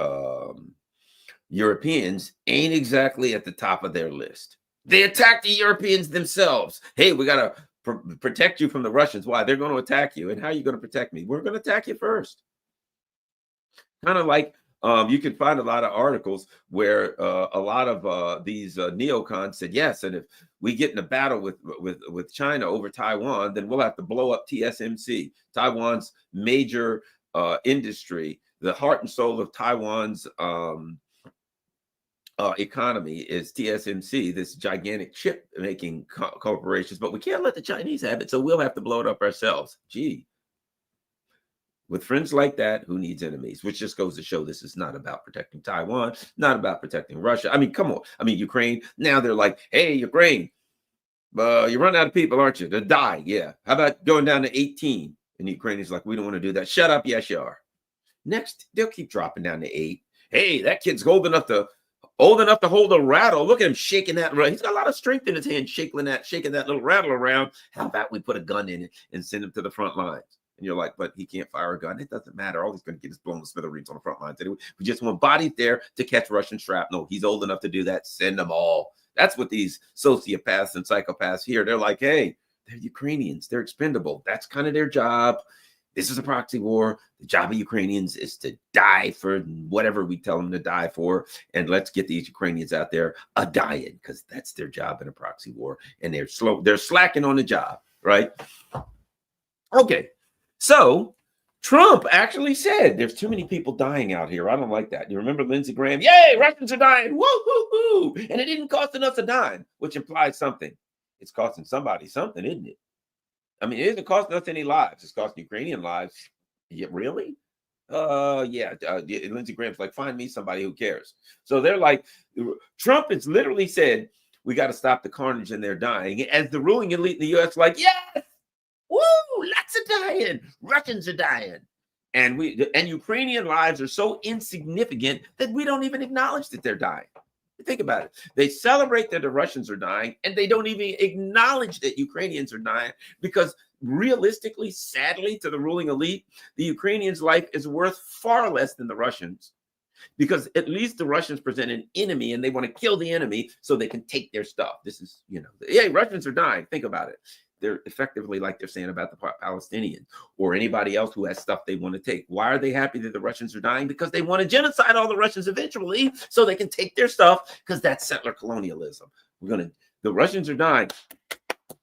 Europeans ain't exactly at the top of their list. They attacked the Europeans themselves. Hey, we got to protect you from the Russians. Why? They're going to attack you. And how are you going to protect me? We're going to attack you first. Kind of like you can find a lot of articles where a lot of these neocons said, yes, and if we get in a battle with China over Taiwan, then we'll have to blow up TSMC, Taiwan's major industry. The heart and soul of Taiwan's economy is TSMC, this gigantic chip making corporations, but we can't let the Chinese have it, so we'll have to blow it up ourselves. Gee. With friends like that, who needs enemies? Which just goes to show this is not about protecting Taiwan, not about protecting Russia. I mean, come on. I mean, Ukraine, now they're like, hey, Ukraine, you run out of people, aren't you? To die, yeah. How about going down to 18? And Ukraine is like, we don't want to do that. Shut up, yes, you are. Next, they'll keep dropping down to 8. Hey, that kid's old enough to hold a rattle. Look at him shaking that. He's got a lot of strength in his hand, shaking that little rattle around. How about we put a gun in it and send him to the front lines? And you're like, but he can't fire a gun. It doesn't matter. All he's going to get is blown to smithereens on the front lines anyway. We just want bodies there to catch Russian shrapnel. He's old enough to do that. Send them all. That's what these sociopaths and psychopaths here. They're like, hey, they're Ukrainians. They're expendable. That's kind of their job. This is a proxy war. The job of Ukrainians is to die for whatever we tell them to die for. And let's get these Ukrainians out there a-dying, because that's their job in a proxy war. And they're slacking on the job, right? Okay. So Trump actually said there's too many people dying out here. I don't like that. You remember Lindsey Graham? Yay, Russians are dying. Woo-hoo-hoo. And it didn't cost us a dime, which implies something. It's costing somebody something, isn't it? I mean, it isn't costing us any lives. It's costing Ukrainian lives. Yeah, really? Yeah. Lindsey Graham's like, find me somebody who cares. So they're like, Trump has literally said, we got to stop the carnage and they're dying. As the ruling elite in the U.S. like, yes, woo, lots of dying. Russians are dying. And Ukrainian lives are so insignificant that we don't even acknowledge that they're dying. Think about it. They celebrate that the Russians are dying, and they don't even acknowledge that Ukrainians are dying, because realistically, sadly, to the ruling elite, the Ukrainians' life is worth far less than the Russians, because at least the Russians present an enemy and they want to kill the enemy so they can take their stuff. This is, yeah, Russians are dying. Think about it. They're effectively like they're saying about the Palestinians or anybody else who has stuff they want to take. Why are they happy that the Russians are dying? Because they want to genocide all the Russians eventually so they can take their stuff, because that's settler colonialism. The Russians are dying.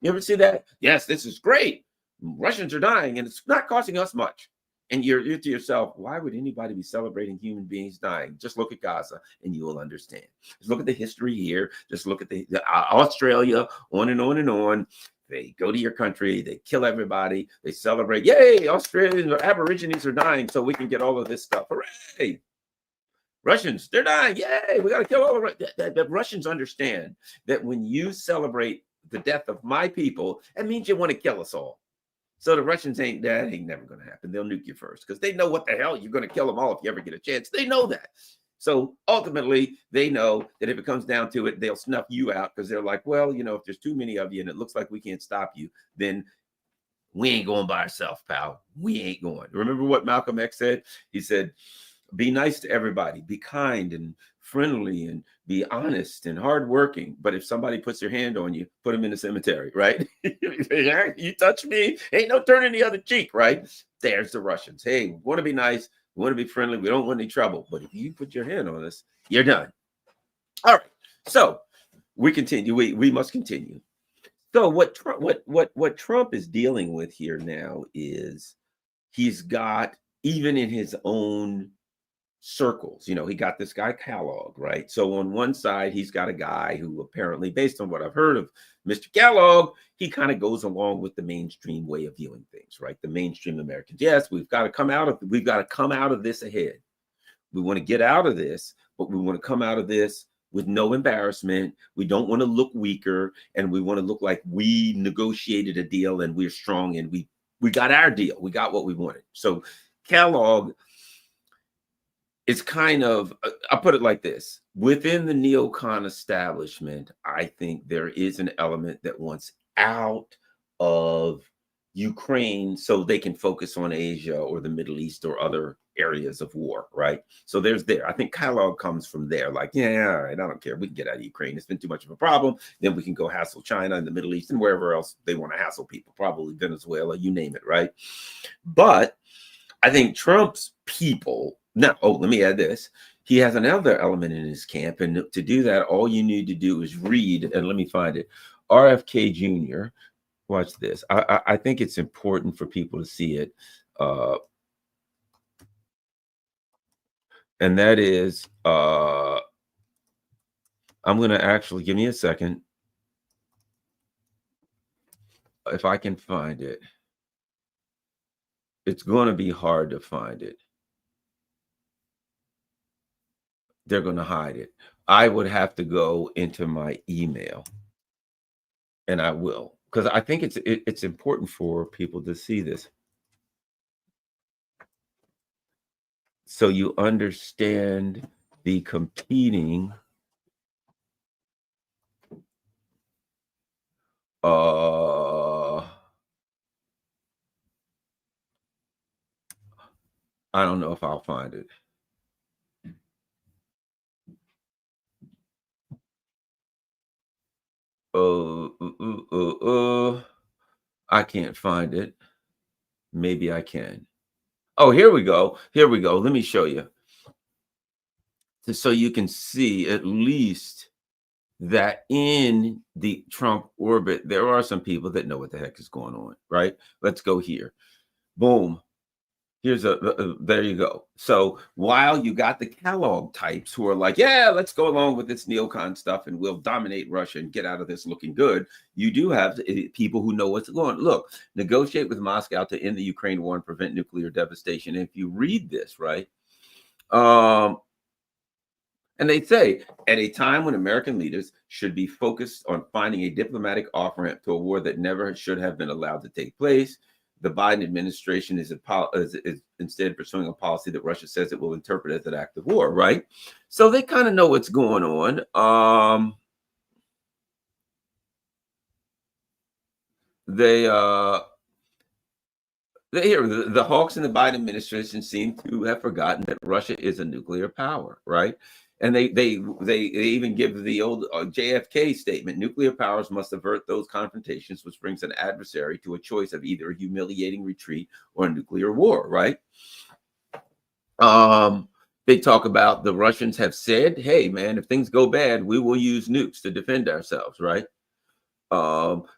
You ever see that? Yes, this is great. Russians are dying and it's not costing us much. And you're to yourself, why would anybody be celebrating human beings dying? Just look at Gaza and you will understand. Just look at the history here. Just look at the Australia, on and on and on. They go to your country, they kill everybody, they celebrate, yay, Australians or Aborigines are dying so we can get all of this stuff. Hooray! Russians, they're dying, yay, we got to kill all the Russians understand that when you celebrate the death of my people, that means you want to kill us all. So the Russians that ain't never going to happen. They'll nuke you first, because they know what the hell, you're going to kill them all if you ever get a chance. They know that. So ultimately, they know that if it comes down to it, they'll snuff you out, because they're like, well, if there's too many of you and it looks like we can't stop you, then we ain't going by ourselves, pal. We ain't going. Remember what Malcolm X said? He said, be nice to everybody, be kind and friendly and be honest and hardworking. But if somebody puts their hand on you, put them in the cemetery, right? You touch me, ain't no turning the other cheek, right? There's the Russians. Hey, we want to be nice. We want to be friendly. We don't want any trouble. But if you put your hand on us, you're done. All right. So we continue. We must continue. So what Trump is dealing with here now is he's got, even in his own circles, he got this guy Kellogg, right? So on one side, he's got a guy who apparently, based on what I've heard of Mr. Kellogg, he kind of goes along with the mainstream way of viewing things, right? The mainstream Americans. Yes, we've got to come out of this ahead. We want to get out of this, but we want to come out of this with no embarrassment. We don't want to look weaker, and we want to look like we negotiated a deal and we're strong and we got our deal. We got what we wanted. So Kellogg is kind of, I'll put it like this. Within the neocon establishment, I think there is an element that wants out of Ukraine so they can focus on Asia or the Middle East or other areas of war, right? So there's there. I think Kellogg comes from there. Like, yeah, all right, I don't care. We can get out of Ukraine. It's been too much of a problem. Then we can go hassle China and the Middle East and wherever else they want to hassle people, probably Venezuela, you name it, right? But I think Trump's people, now, let me add this. He has another element in his camp. And to do that, all you need to do is read, and let me find it, RFK Jr., watch this. I think it's important for people to see it. And that is, I'm going to actually, give me a second. If I can find it. It's going to be hard to find it. They're going to hide it. I would have to go into my email. And I will, because I think it's important for people to see this, so you understand the competing I don't know if I'll find it. I can't find it. Maybe I can. Oh, here we go. Here we go. Let me show you. So you can see at least that in the Trump orbit, there are some people that know what the heck is going on, right? Let's go here. Boom. Here's there you go. So while you got the Kellogg types who are like, yeah, let's go along with this neocon stuff and we'll dominate Russia and get out of this looking good, you do have people who know what's going on. Look, negotiate with Moscow to end the Ukraine war and prevent nuclear devastation. And if you read this, right, and they say, at a time when American leaders should be focused on finding a diplomatic off-ramp to a war that never should have been allowed to take place, the Biden administration is instead pursuing a policy that Russia says it will interpret as an act of war, right? So they kind of know what's going on. The hawks in the Biden administration seem to have forgotten that Russia is a nuclear power, right? And they even give the old JFK statement: nuclear powers must avert those confrontations, which brings an adversary to a choice of either a humiliating retreat or a nuclear war, right? They talk about the Russians have said, hey, man, if things go bad, we will use nukes to defend ourselves, right?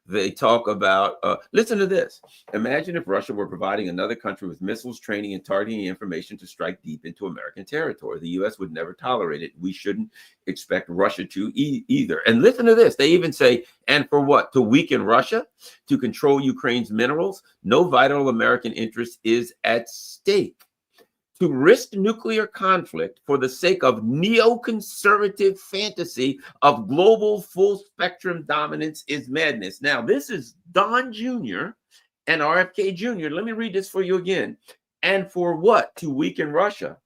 They talk about, listen to this. Imagine if Russia were providing another country with missiles, training, and targeting information to strike deep into American territory. The U.S. would never tolerate it. We shouldn't expect Russia to either. And listen to this. They even say, and for what? To weaken Russia? To control Ukraine's minerals? No vital American interest is at stake. To risk nuclear conflict for the sake of neoconservative fantasy of global full spectrum dominance is madness. Now, this is Don Jr. and RFK Jr. Let me read this for you again. And for what? To weaken Russia.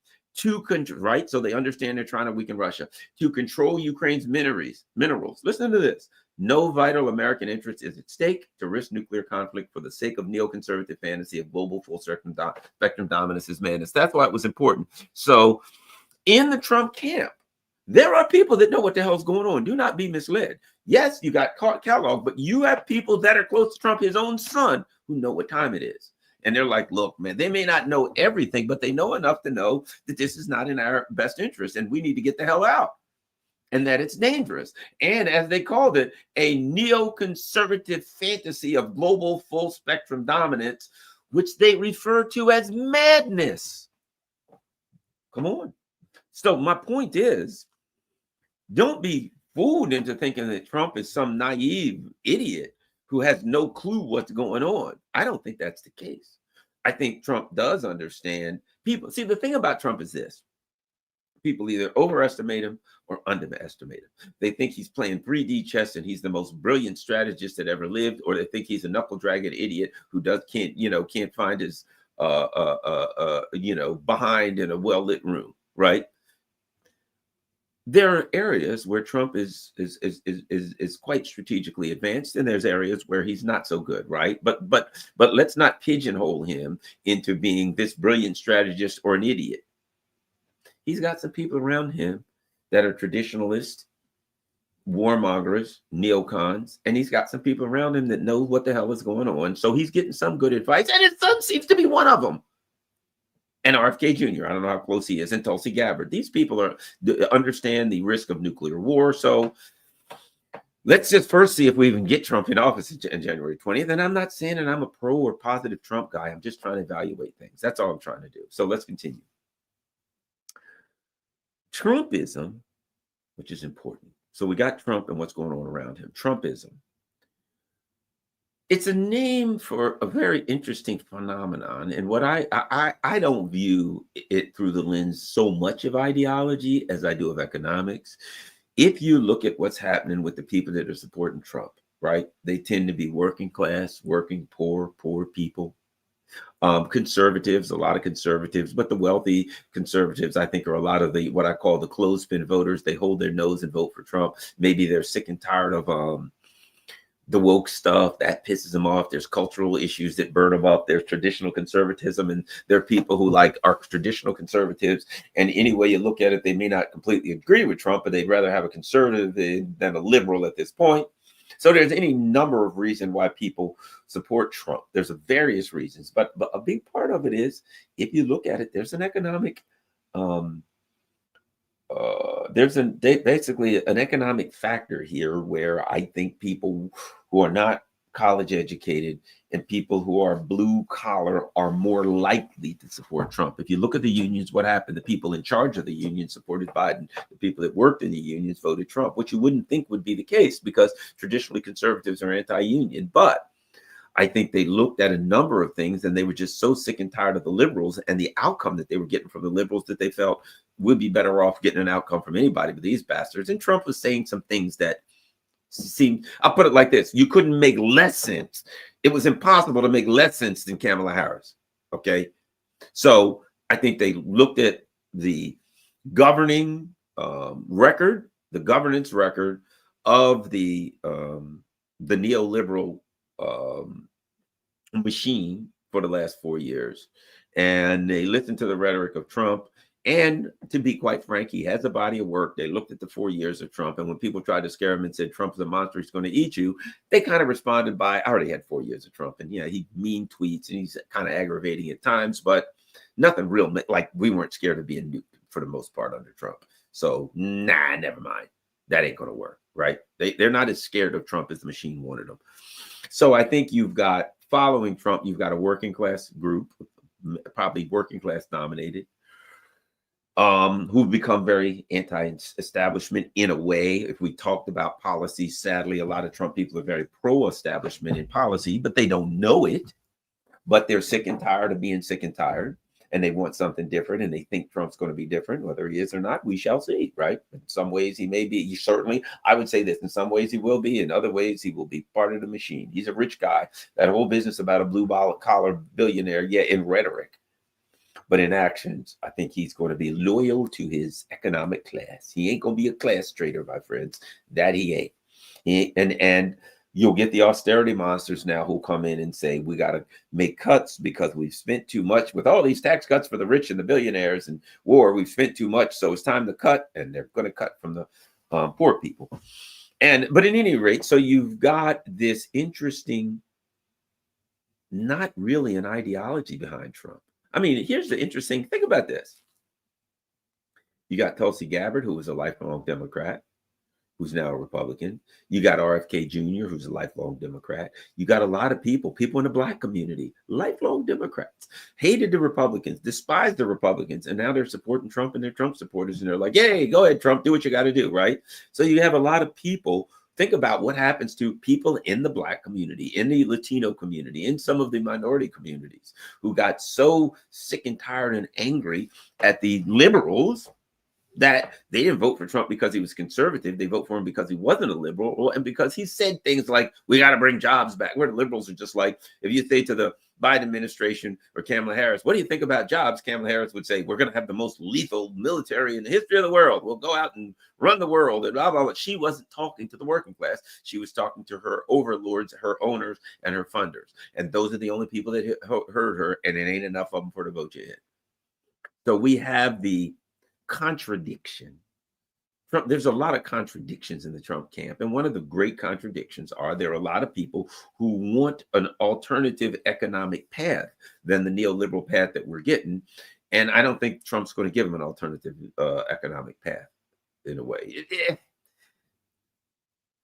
Right? So they understand they're trying to weaken Russia. To control Ukraine's minerals. Listen to this. No vital American interest is at stake. To risk nuclear conflict for the sake of neoconservative fantasy of global full spectrum dominance is madness. That's why it was important. So in the Trump camp, there are people that know what the hell's going on. Do not be misled. Yes, you got Kellogg, but you have people that are close to Trump, his own son, who know what time it is. And they're like, look, man, they may not know everything, but they know enough to know that this is not in our best interest and we need to get the hell out. And that it's dangerous. And as they called it, a neoconservative fantasy of global full spectrum dominance, which they refer to as madness. Come on. So my point is, don't be fooled into thinking that Trump is some naive idiot who has no clue what's going on. I don't think that's the case. I think Trump does understand people. See, the thing about Trump is this. People either overestimate him or underestimate him. They think he's playing 3D chess and he's the most brilliant strategist that ever lived, or they think he's a knuckle dragging idiot who can't find his behind in a well lit room, right? There are areas where Trump is quite strategically advanced, and there's areas where he's not so good, right? But let's not pigeonhole him into being this brilliant strategist or an idiot. He's got some people around him that are traditionalists, warmongers, neocons, and he's got some people around him that know what the hell is going on. So he's getting some good advice, and his son seems to be one of them. And RFK Jr., I don't know how close he is, and Tulsi Gabbard. These people understand the risk of nuclear war. So let's just first see if we even get Trump in office in January 20th. And I'm not saying that I'm a pro or positive Trump guy. I'm just trying to evaluate things. That's all I'm trying to do. So let's continue. Trumpism, which is important. So we got Trump and what's going on around him. Trumpism. It's a name for a very interesting phenomenon. And what I don't view it through the lens so much of ideology as I do of economics. If you look at what's happening with the people that are supporting Trump, right? They tend to be working class, working poor people. Conservatives, a lot of conservatives, but the wealthy conservatives, I think, are a lot of the what I call the clothespin voters. They hold their nose and vote for Trump. Maybe they're sick and tired of the woke stuff that pisses them off. There's cultural issues that burn them up. There's traditional conservatism, and there are people who are traditional conservatives. And any way you look at it, they may not completely agree with Trump, but they'd rather have a conservative than a liberal at this point. So there's any number of reasons why people support Trump. There's various reasons, but a big part of it is, if you look at it, there's an economic, basically an economic factor here where I think people who are not college educated and people who are blue collar are more likely to support Trump. If you look at the unions, what happened? The people in charge of the union supported Biden. The people that worked in the unions voted Trump, which you wouldn't think would be the case because traditionally conservatives are anti-union. But I think they looked at a number of things and they were just so sick and tired of the liberals and the outcome that they were getting from the liberals that they felt would be better off getting an outcome from anybody but these bastards. And Trump was saying some things that seemed, I'll put it like this: you couldn't make less sense. It was impossible to make less sense than Kamala Harris. Okay. So I think they looked at the governing record, the governance record of the neoliberal machine for the last 4 years. And they listened to the rhetoric of Trump. And to be quite frank, he has a body of work. They looked at the 4 years of Trump. And when people tried to scare him and said, Trump's a monster, he's going to eat you, they kind of responded by, I already had 4 years of Trump. And yeah, he mean tweets and he's kind of aggravating at times, but nothing real. Like, we weren't scared of being nuked for the most part under Trump. So nah, never mind. That ain't going to work, right? They're not as scared of Trump as the machine wanted them. So I think you've got, following Trump, you've got a working class group, probably working class dominated, who've become very anti-establishment in a way. If we talked about policy, sadly, a lot of Trump people are very pro-establishment in policy, but they don't know it. But they're sick and tired of being sick and tired, and they want something different, and they think Trump's going to be different. Whether he is or not, we shall see, right? In some ways, he may be. Certainly, I would say this: in some ways, he will be. In other ways, he will be part of the machine. He's a rich guy. That whole business about a blue-collar billionaire, yeah, in rhetoric. But in actions, I think he's going to be loyal to his economic class. He ain't going to be a class traitor, my friends. That he ain't. And you'll get the austerity monsters now who come in and say, we got to make cuts because we've spent too much with all these tax cuts for the rich and the billionaires and war. We've spent too much, so it's time to cut. And they're going to cut from the poor people. But at any rate, so you've got this interesting, not really an ideology behind Trump. I mean, here's the interesting thing about this. You got Tulsi Gabbard, who was a lifelong Democrat, who's now a Republican. You got RFK Jr., who's a lifelong Democrat. You got a lot of people in the Black community, lifelong Democrats, hated the Republicans, despised the Republicans, and now they're supporting Trump and they're Trump supporters. And they're like, yay, go ahead, Trump, do what you got to do, right? So you have a lot of people. Think about what happens to people in the Black community, in the Latino community, in some of the minority communities who got so sick and tired and angry at the liberals that they didn't vote for Trump because he was conservative. They vote for him because he wasn't a liberal, and because he said things like, we got to bring jobs back. Where the liberals are just like, if you say to the Biden administration or Kamala Harris, what do you think about jobs? Kamala Harris would say, we're going to have the most lethal military in the history of the world. We'll go out and run the world and blah, blah, blah. She wasn't talking to the working class. She was talking to her overlords, her owners, and her funders. And those are the only people that heard her, and it ain't enough of them for the vote you in. So we have the contradiction. Trump, there's a lot of contradictions in the Trump camp. And one of the great contradictions are there are a lot of people who want an alternative economic path than the neoliberal path that we're getting. And I don't think Trump's going to give them an alternative economic path in a way.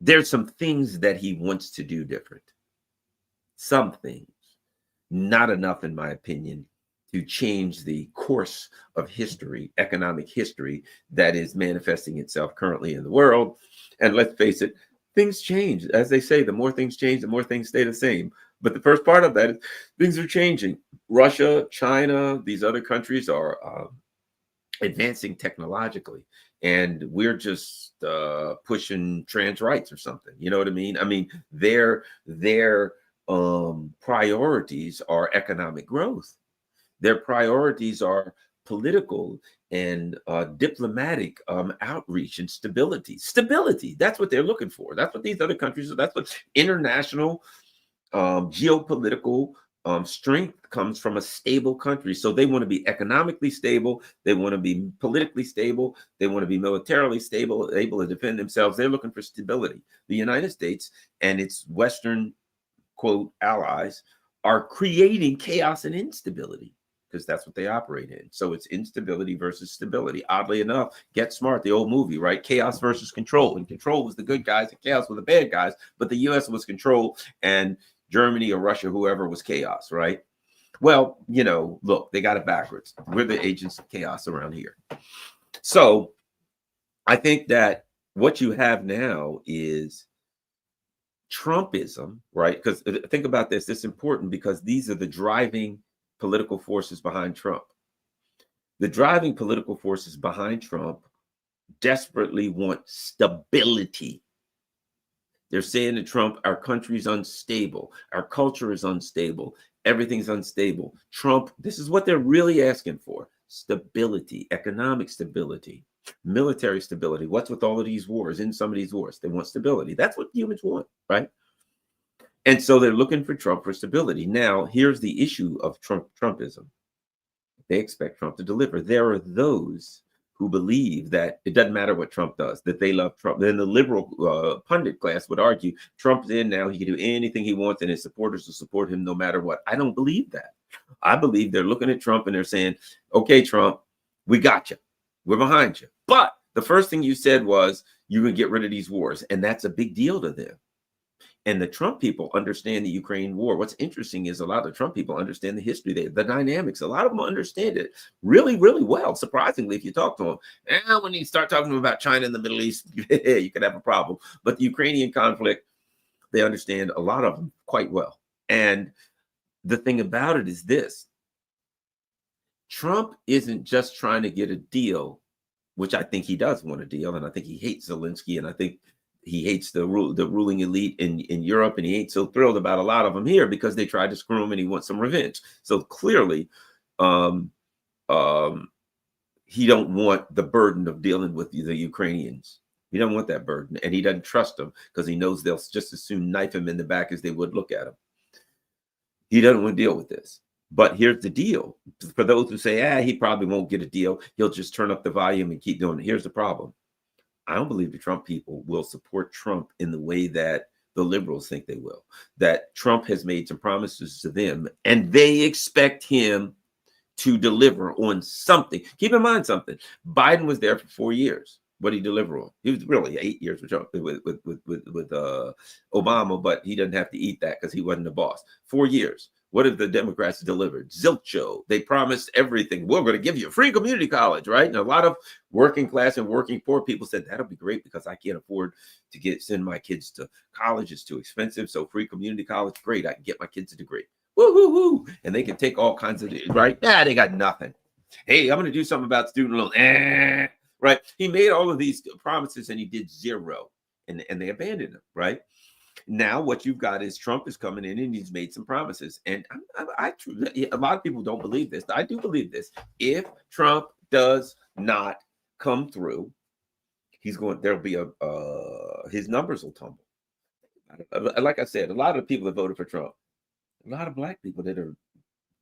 There's some things that he wants to do different. Some things, not enough, in my opinion, to change the course of history, economic history, that is manifesting itself currently in the world. And let's face it, things change. As they say, the more things change, the more things stay the same. But the first part of that is things are changing. Russia, China, these other countries are advancing technologically. And we're just pushing trans rights or something. You know what I mean? I mean, their priorities are economic growth. Their priorities are political and diplomatic outreach and stability. Stability, that's what they're looking for. That's what these other countries are. That's what international geopolitical strength comes from, a stable country. So they want to be economically stable. They want to be politically stable. They want to be militarily stable, able to defend themselves. They're looking for stability. The United States and its Western, quote, allies are creating chaos and instability, because that's what they operate in. So it's instability versus stability. Oddly enough, Get Smart, the old movie, right? Chaos versus control. And control was the good guys and chaos were the bad guys. But the US was control, and Germany or Russia, whoever, was chaos, right? Well, you know, look, they got it backwards. We're the agents of chaos around here. So I think that what you have now is Trumpism, right? Because think about this. It's important because these are the driving political forces behind Trump. The driving political forces behind Trump desperately want stability. They're saying to Trump, our country's unstable, our culture is unstable, everything's unstable. Trump, this is what they're really asking for: stability, economic stability, military stability. What's with all of these wars? In some of these wars, they want stability. That's what humans want, right? And so they're looking for Trump for stability. Now, here's the issue of Trumpism. They expect Trump to deliver. There are those who believe that it doesn't matter what Trump does, that they love Trump. Then the liberal pundit class would argue Trump's in now. He can do anything he wants, and his supporters will support him no matter what. I don't believe that. I believe they're looking at Trump and they're saying, okay, Trump, we got you. We're behind you. But the first thing you said was you're going to get rid of these wars. And that's a big deal to them. And the Trump people understand the Ukraine war. What's interesting is a lot of the Trump people understand the history there, the dynamics. A lot of them understand it really, really well. Surprisingly, if you talk to them, and when you start talking to them about China and the Middle East, you could have a problem. But the Ukrainian conflict, they understand a lot of them quite well. And the thing about it is this: Trump isn't just trying to get a deal, which I think he does want a deal, and I think he hates Zelensky, and I think he hates the ruling elite in Europe, and he ain't so thrilled about a lot of them here because they tried to screw him and he wants some revenge. So clearly, he don't want the burden of dealing with the Ukrainians. He doesn't want that burden, and he doesn't trust them because he knows they'll just as soon knife him in the back as they would look at him. He doesn't want to deal with this. But here's the deal. For those who say, he probably won't get a deal, he'll just turn up the volume and keep doing it. Here's the problem. I don't believe the Trump people will support Trump in the way that the liberals think they will. That Trump has made some promises to them, and they expect him to deliver on something. Keep in mind something. Biden was there for 4 years. What did he deliver on? He was really 8 years with Obama, but he doesn't have to eat that because he wasn't the boss. 4 years. What have the Democrats delivered? Zilcho. They promised everything. We're going to give you a free community college, right? And a lot of working class and working poor people said, that'll be great because I can't afford to send my kids to college. It's too expensive. So free community college, great. I can get my kids a degree. Woo-hoo-hoo. And they can take all kinds of, right? They got nothing. Hey, I'm going to do something about student loans. right? He made all of these promises and he did zero, and they abandoned him, right? Now what you've got is Trump is coming in and he's made some promises, and a lot of people don't believe this. I do believe this. If Trump does not come through, there'll be his numbers will tumble. Like I said, a lot of the people that voted for Trump, a lot of black people that are,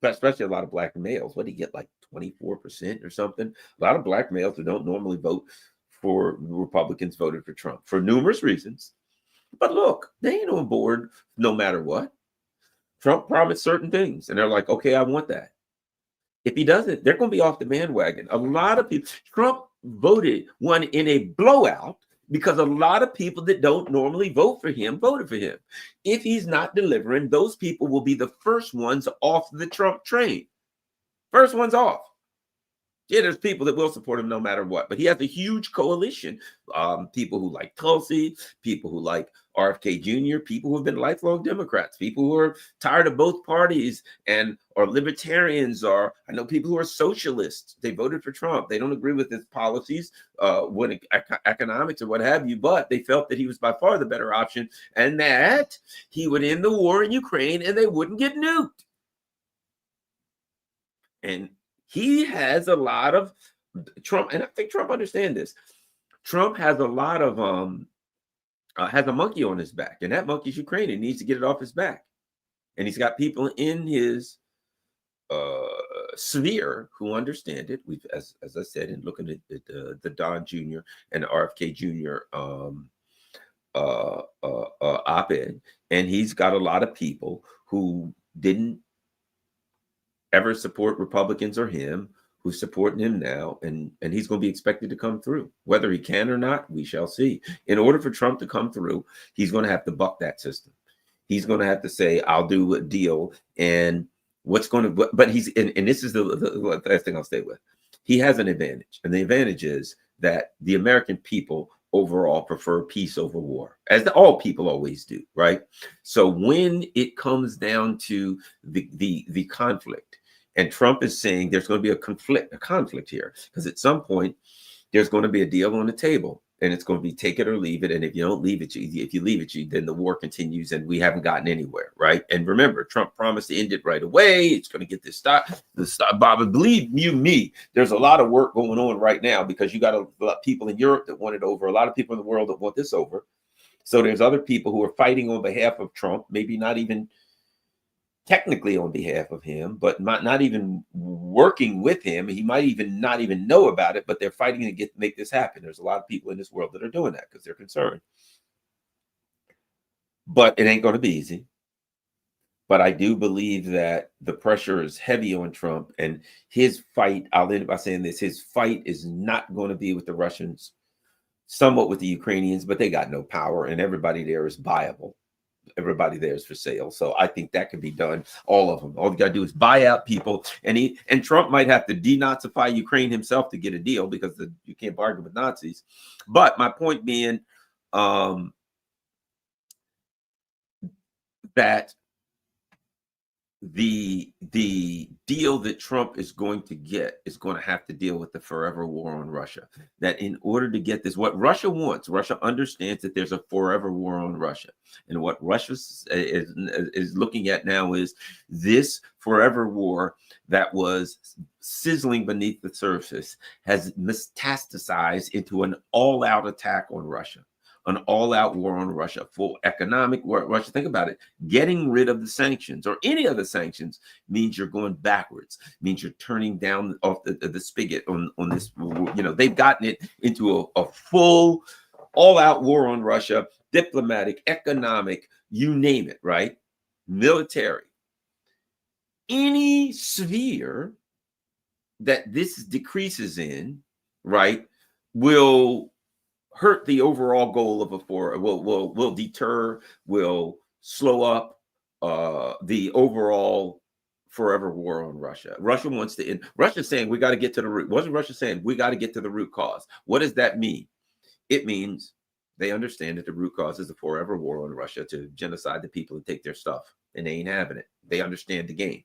especially a lot of black males, what do you get, like 24% or something? A lot of black males who don't normally vote for Republicans voted for Trump for numerous reasons. But look, they ain't on board no matter what. Trump promised certain things, and they're like, okay, I want that. If he doesn't, they're going to be off the bandwagon. A lot of people, Trump won in a blowout because a lot of people that don't normally vote for him voted for him. If he's not delivering, those people will be the first ones off the Trump train. First ones off. Yeah, there's people that will support him no matter what, but he has a huge coalition. People who like Tulsi, people who like RFK Jr., people who have been lifelong Democrats, people who are tired of both parties and are libertarians, or I know people who are socialists. They voted for Trump. They don't agree with his policies, economics or what have you, but they felt that he was by far the better option and that he would end the war in Ukraine and they wouldn't get nuked. And he has a lot of Trump, and I think Trump understands this. Trump has a lot of has a monkey on his back, and that monkey's Ukraine. He needs to get it off his back. And he's got people in his sphere who understand it. We've, as I said, in looking at the Don Jr. and the RFK Jr. Op-ed, and he's got a lot of people who didn't ever support Republicans or him, who's supporting him now, and he's going to be expected to come through. Whether he can or not, we shall see. In order for Trump to come through, he's going to have to buck that system. He's going to have to say, I'll do a deal, and what's going to, but he's, and this is the last thing I'll stay with. He has an advantage, and the advantage is that the American people overall prefer peace over war, as all people always do, right? So when it comes down to the conflict, and Trump is saying there's going to be a conflict here, because at some point there's going to be a deal on the table, and it's going to be take it or leave it. And if you don't leave it, if you leave it, then the war continues, and we haven't gotten anywhere, right? And remember, Trump promised to end it right away. It's going to get this stop. Bob, believe you me, there's a lot of work going on right now, because you got a lot of people in Europe that want it over, a lot of people in the world that want this over. So there's other people who are fighting on behalf of Trump, maybe not even technically on behalf of him, but not even working with him. He might even not even know about it, but they're fighting to make this happen. There's a lot of people in this world that are doing that because they're concerned. But it ain't going to be easy. But I do believe that the pressure is heavy on Trump, and his fight, I'll end by saying this, his fight is not going to be with the Russians, somewhat with the Ukrainians, but they got no power, and everybody there is viable. Everybody there is for sale. So I think that can be done. All of them. All you got to do is buy out people. And Trump might have to denazify Ukraine himself to get a deal, because you can't bargain with Nazis. But my point being that the deal that Trump is going to get is going to have to deal with the forever war on Russia. That in order to get this, what Russia wants, Russia understands that there's a forever war on Russia. And what Russia is looking at now is this forever war that was sizzling beneath the surface has metastasized into an all-out attack on Russia. An all-out war on Russia, full economic war. Russia, think about it. Getting rid of the sanctions or any other sanctions means you're going backwards, means you're turning down off the spigot on this. You know, they've gotten it into a full all-out war on Russia, diplomatic, economic, you name it, right? Military. Any sphere that this decreases in, right, will hurt the overall goal of a war, will deter, will slow up the overall forever war on Russia. Russia wants to end. Russia's saying we got to get to the root. Wasn't Russia saying we got to get to the root cause? What does that mean? It means they understand that the root cause is the forever war on Russia to genocide the people and take their stuff, and they ain't having it. They understand the game.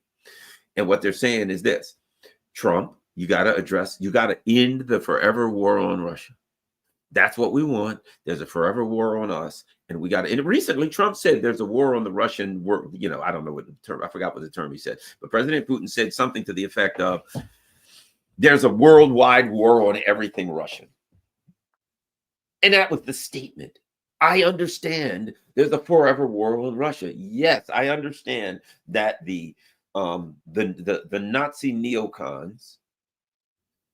And what they're saying is this: Trump You got to end the forever war on Russia. That's what we want. There's a forever war on us. And we got to, and recently Trump said there's a war on the Russian world. You know, I don't know what the term, I forgot what the term he said, but President Putin said something to the effect of there's a worldwide war on everything Russian. And that was the statement. I understand there's a forever war on Russia. Yes, I understand that the Nazi neocons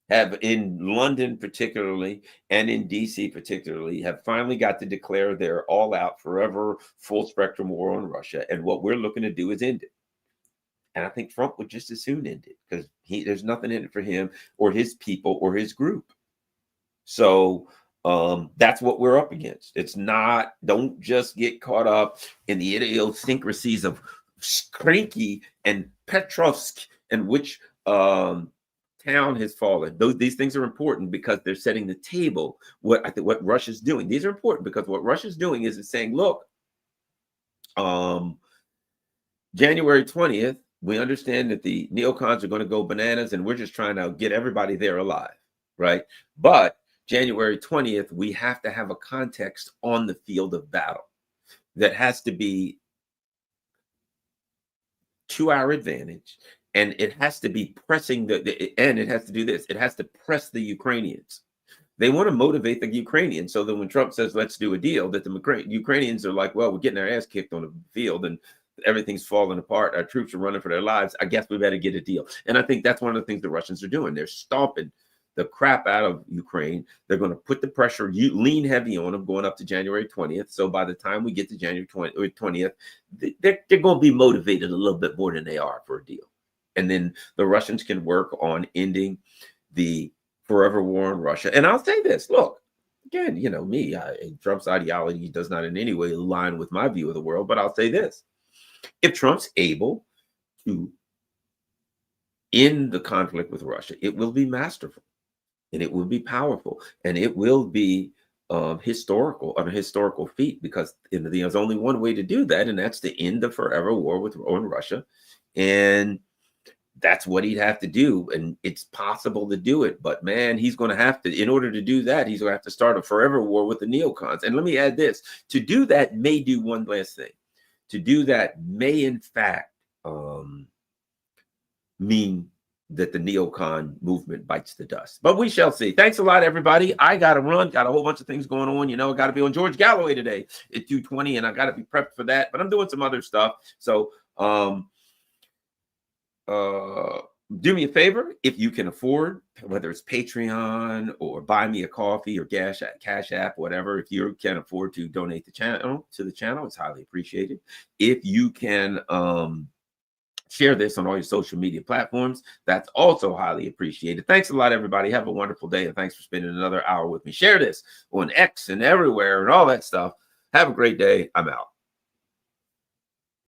have, in London particularly and in DC particularly, have finally got to declare their all-out forever full spectrum war on Russia. And what we're looking to do is end it. And I think Trump would just as soon end it because there's nothing in it for him or his people or his group. So that's what we're up against. It's not, don't just get caught up in the idiosyncrasies of Krinky and Petrovsk and which town has fallen. These things are important because they're setting the table. What I think what Russia's doing. These are important because what Russia's doing is it's saying, look, January 20th, we understand that the neocons are going to go bananas and we're just trying to get everybody there alive, right? But January 20th, we have to have a context on the field of battle that has to be to our advantage. And it has to be pressing and it has to do this. It has to press the Ukrainians. They want to motivate the Ukrainians so that when Trump says, let's do a deal, that the Ukrainians are like, well, we're getting our ass kicked on the field and everything's falling apart. Our troops are running for their lives. I guess we better get a deal. And I think that's one of the things the Russians are doing. They're stomping the crap out of Ukraine. They're going to put the pressure, lean heavy on them going up to January 20th. So by the time we get to January 20th, they're going to be motivated a little bit more than they are for a deal. And then the Russians can work on ending the forever war on Russia. And I'll say this, look, again, you know, Trump's ideology does not in any way align with my view of the world, but I'll say this. If Trump's able to end the conflict with Russia, it will be masterful and it will be powerful and it will be a historical feat because there's only one way to do that, and that's to end the forever war on Russia. And that's what he'd have to do. And it's possible to do it. But man, he's going to have to, in order to do that, he's going to have to start a forever war with the neocons. And let me add this. To do that may do one last thing. To do that may, in fact, mean that the neocon movement bites the dust. But we shall see. Thanks a lot, everybody. I got to run. Got a whole bunch of things going on. You know, I got to be on George Galloway today at 2:20, and I got to be prepped for that. But I'm doing some other stuff. So, do me a favor, if you can afford, whether it's Patreon or buy me a coffee or Cash App, whatever, if you can afford to donate to the channel, it's highly appreciated. If you can share this on all your social media platforms, that's also highly appreciated. Thanks a lot, everybody. Have a wonderful day, and thanks for spending another hour with me. Share this on X and everywhere and all that stuff. Have a great day. I'm out.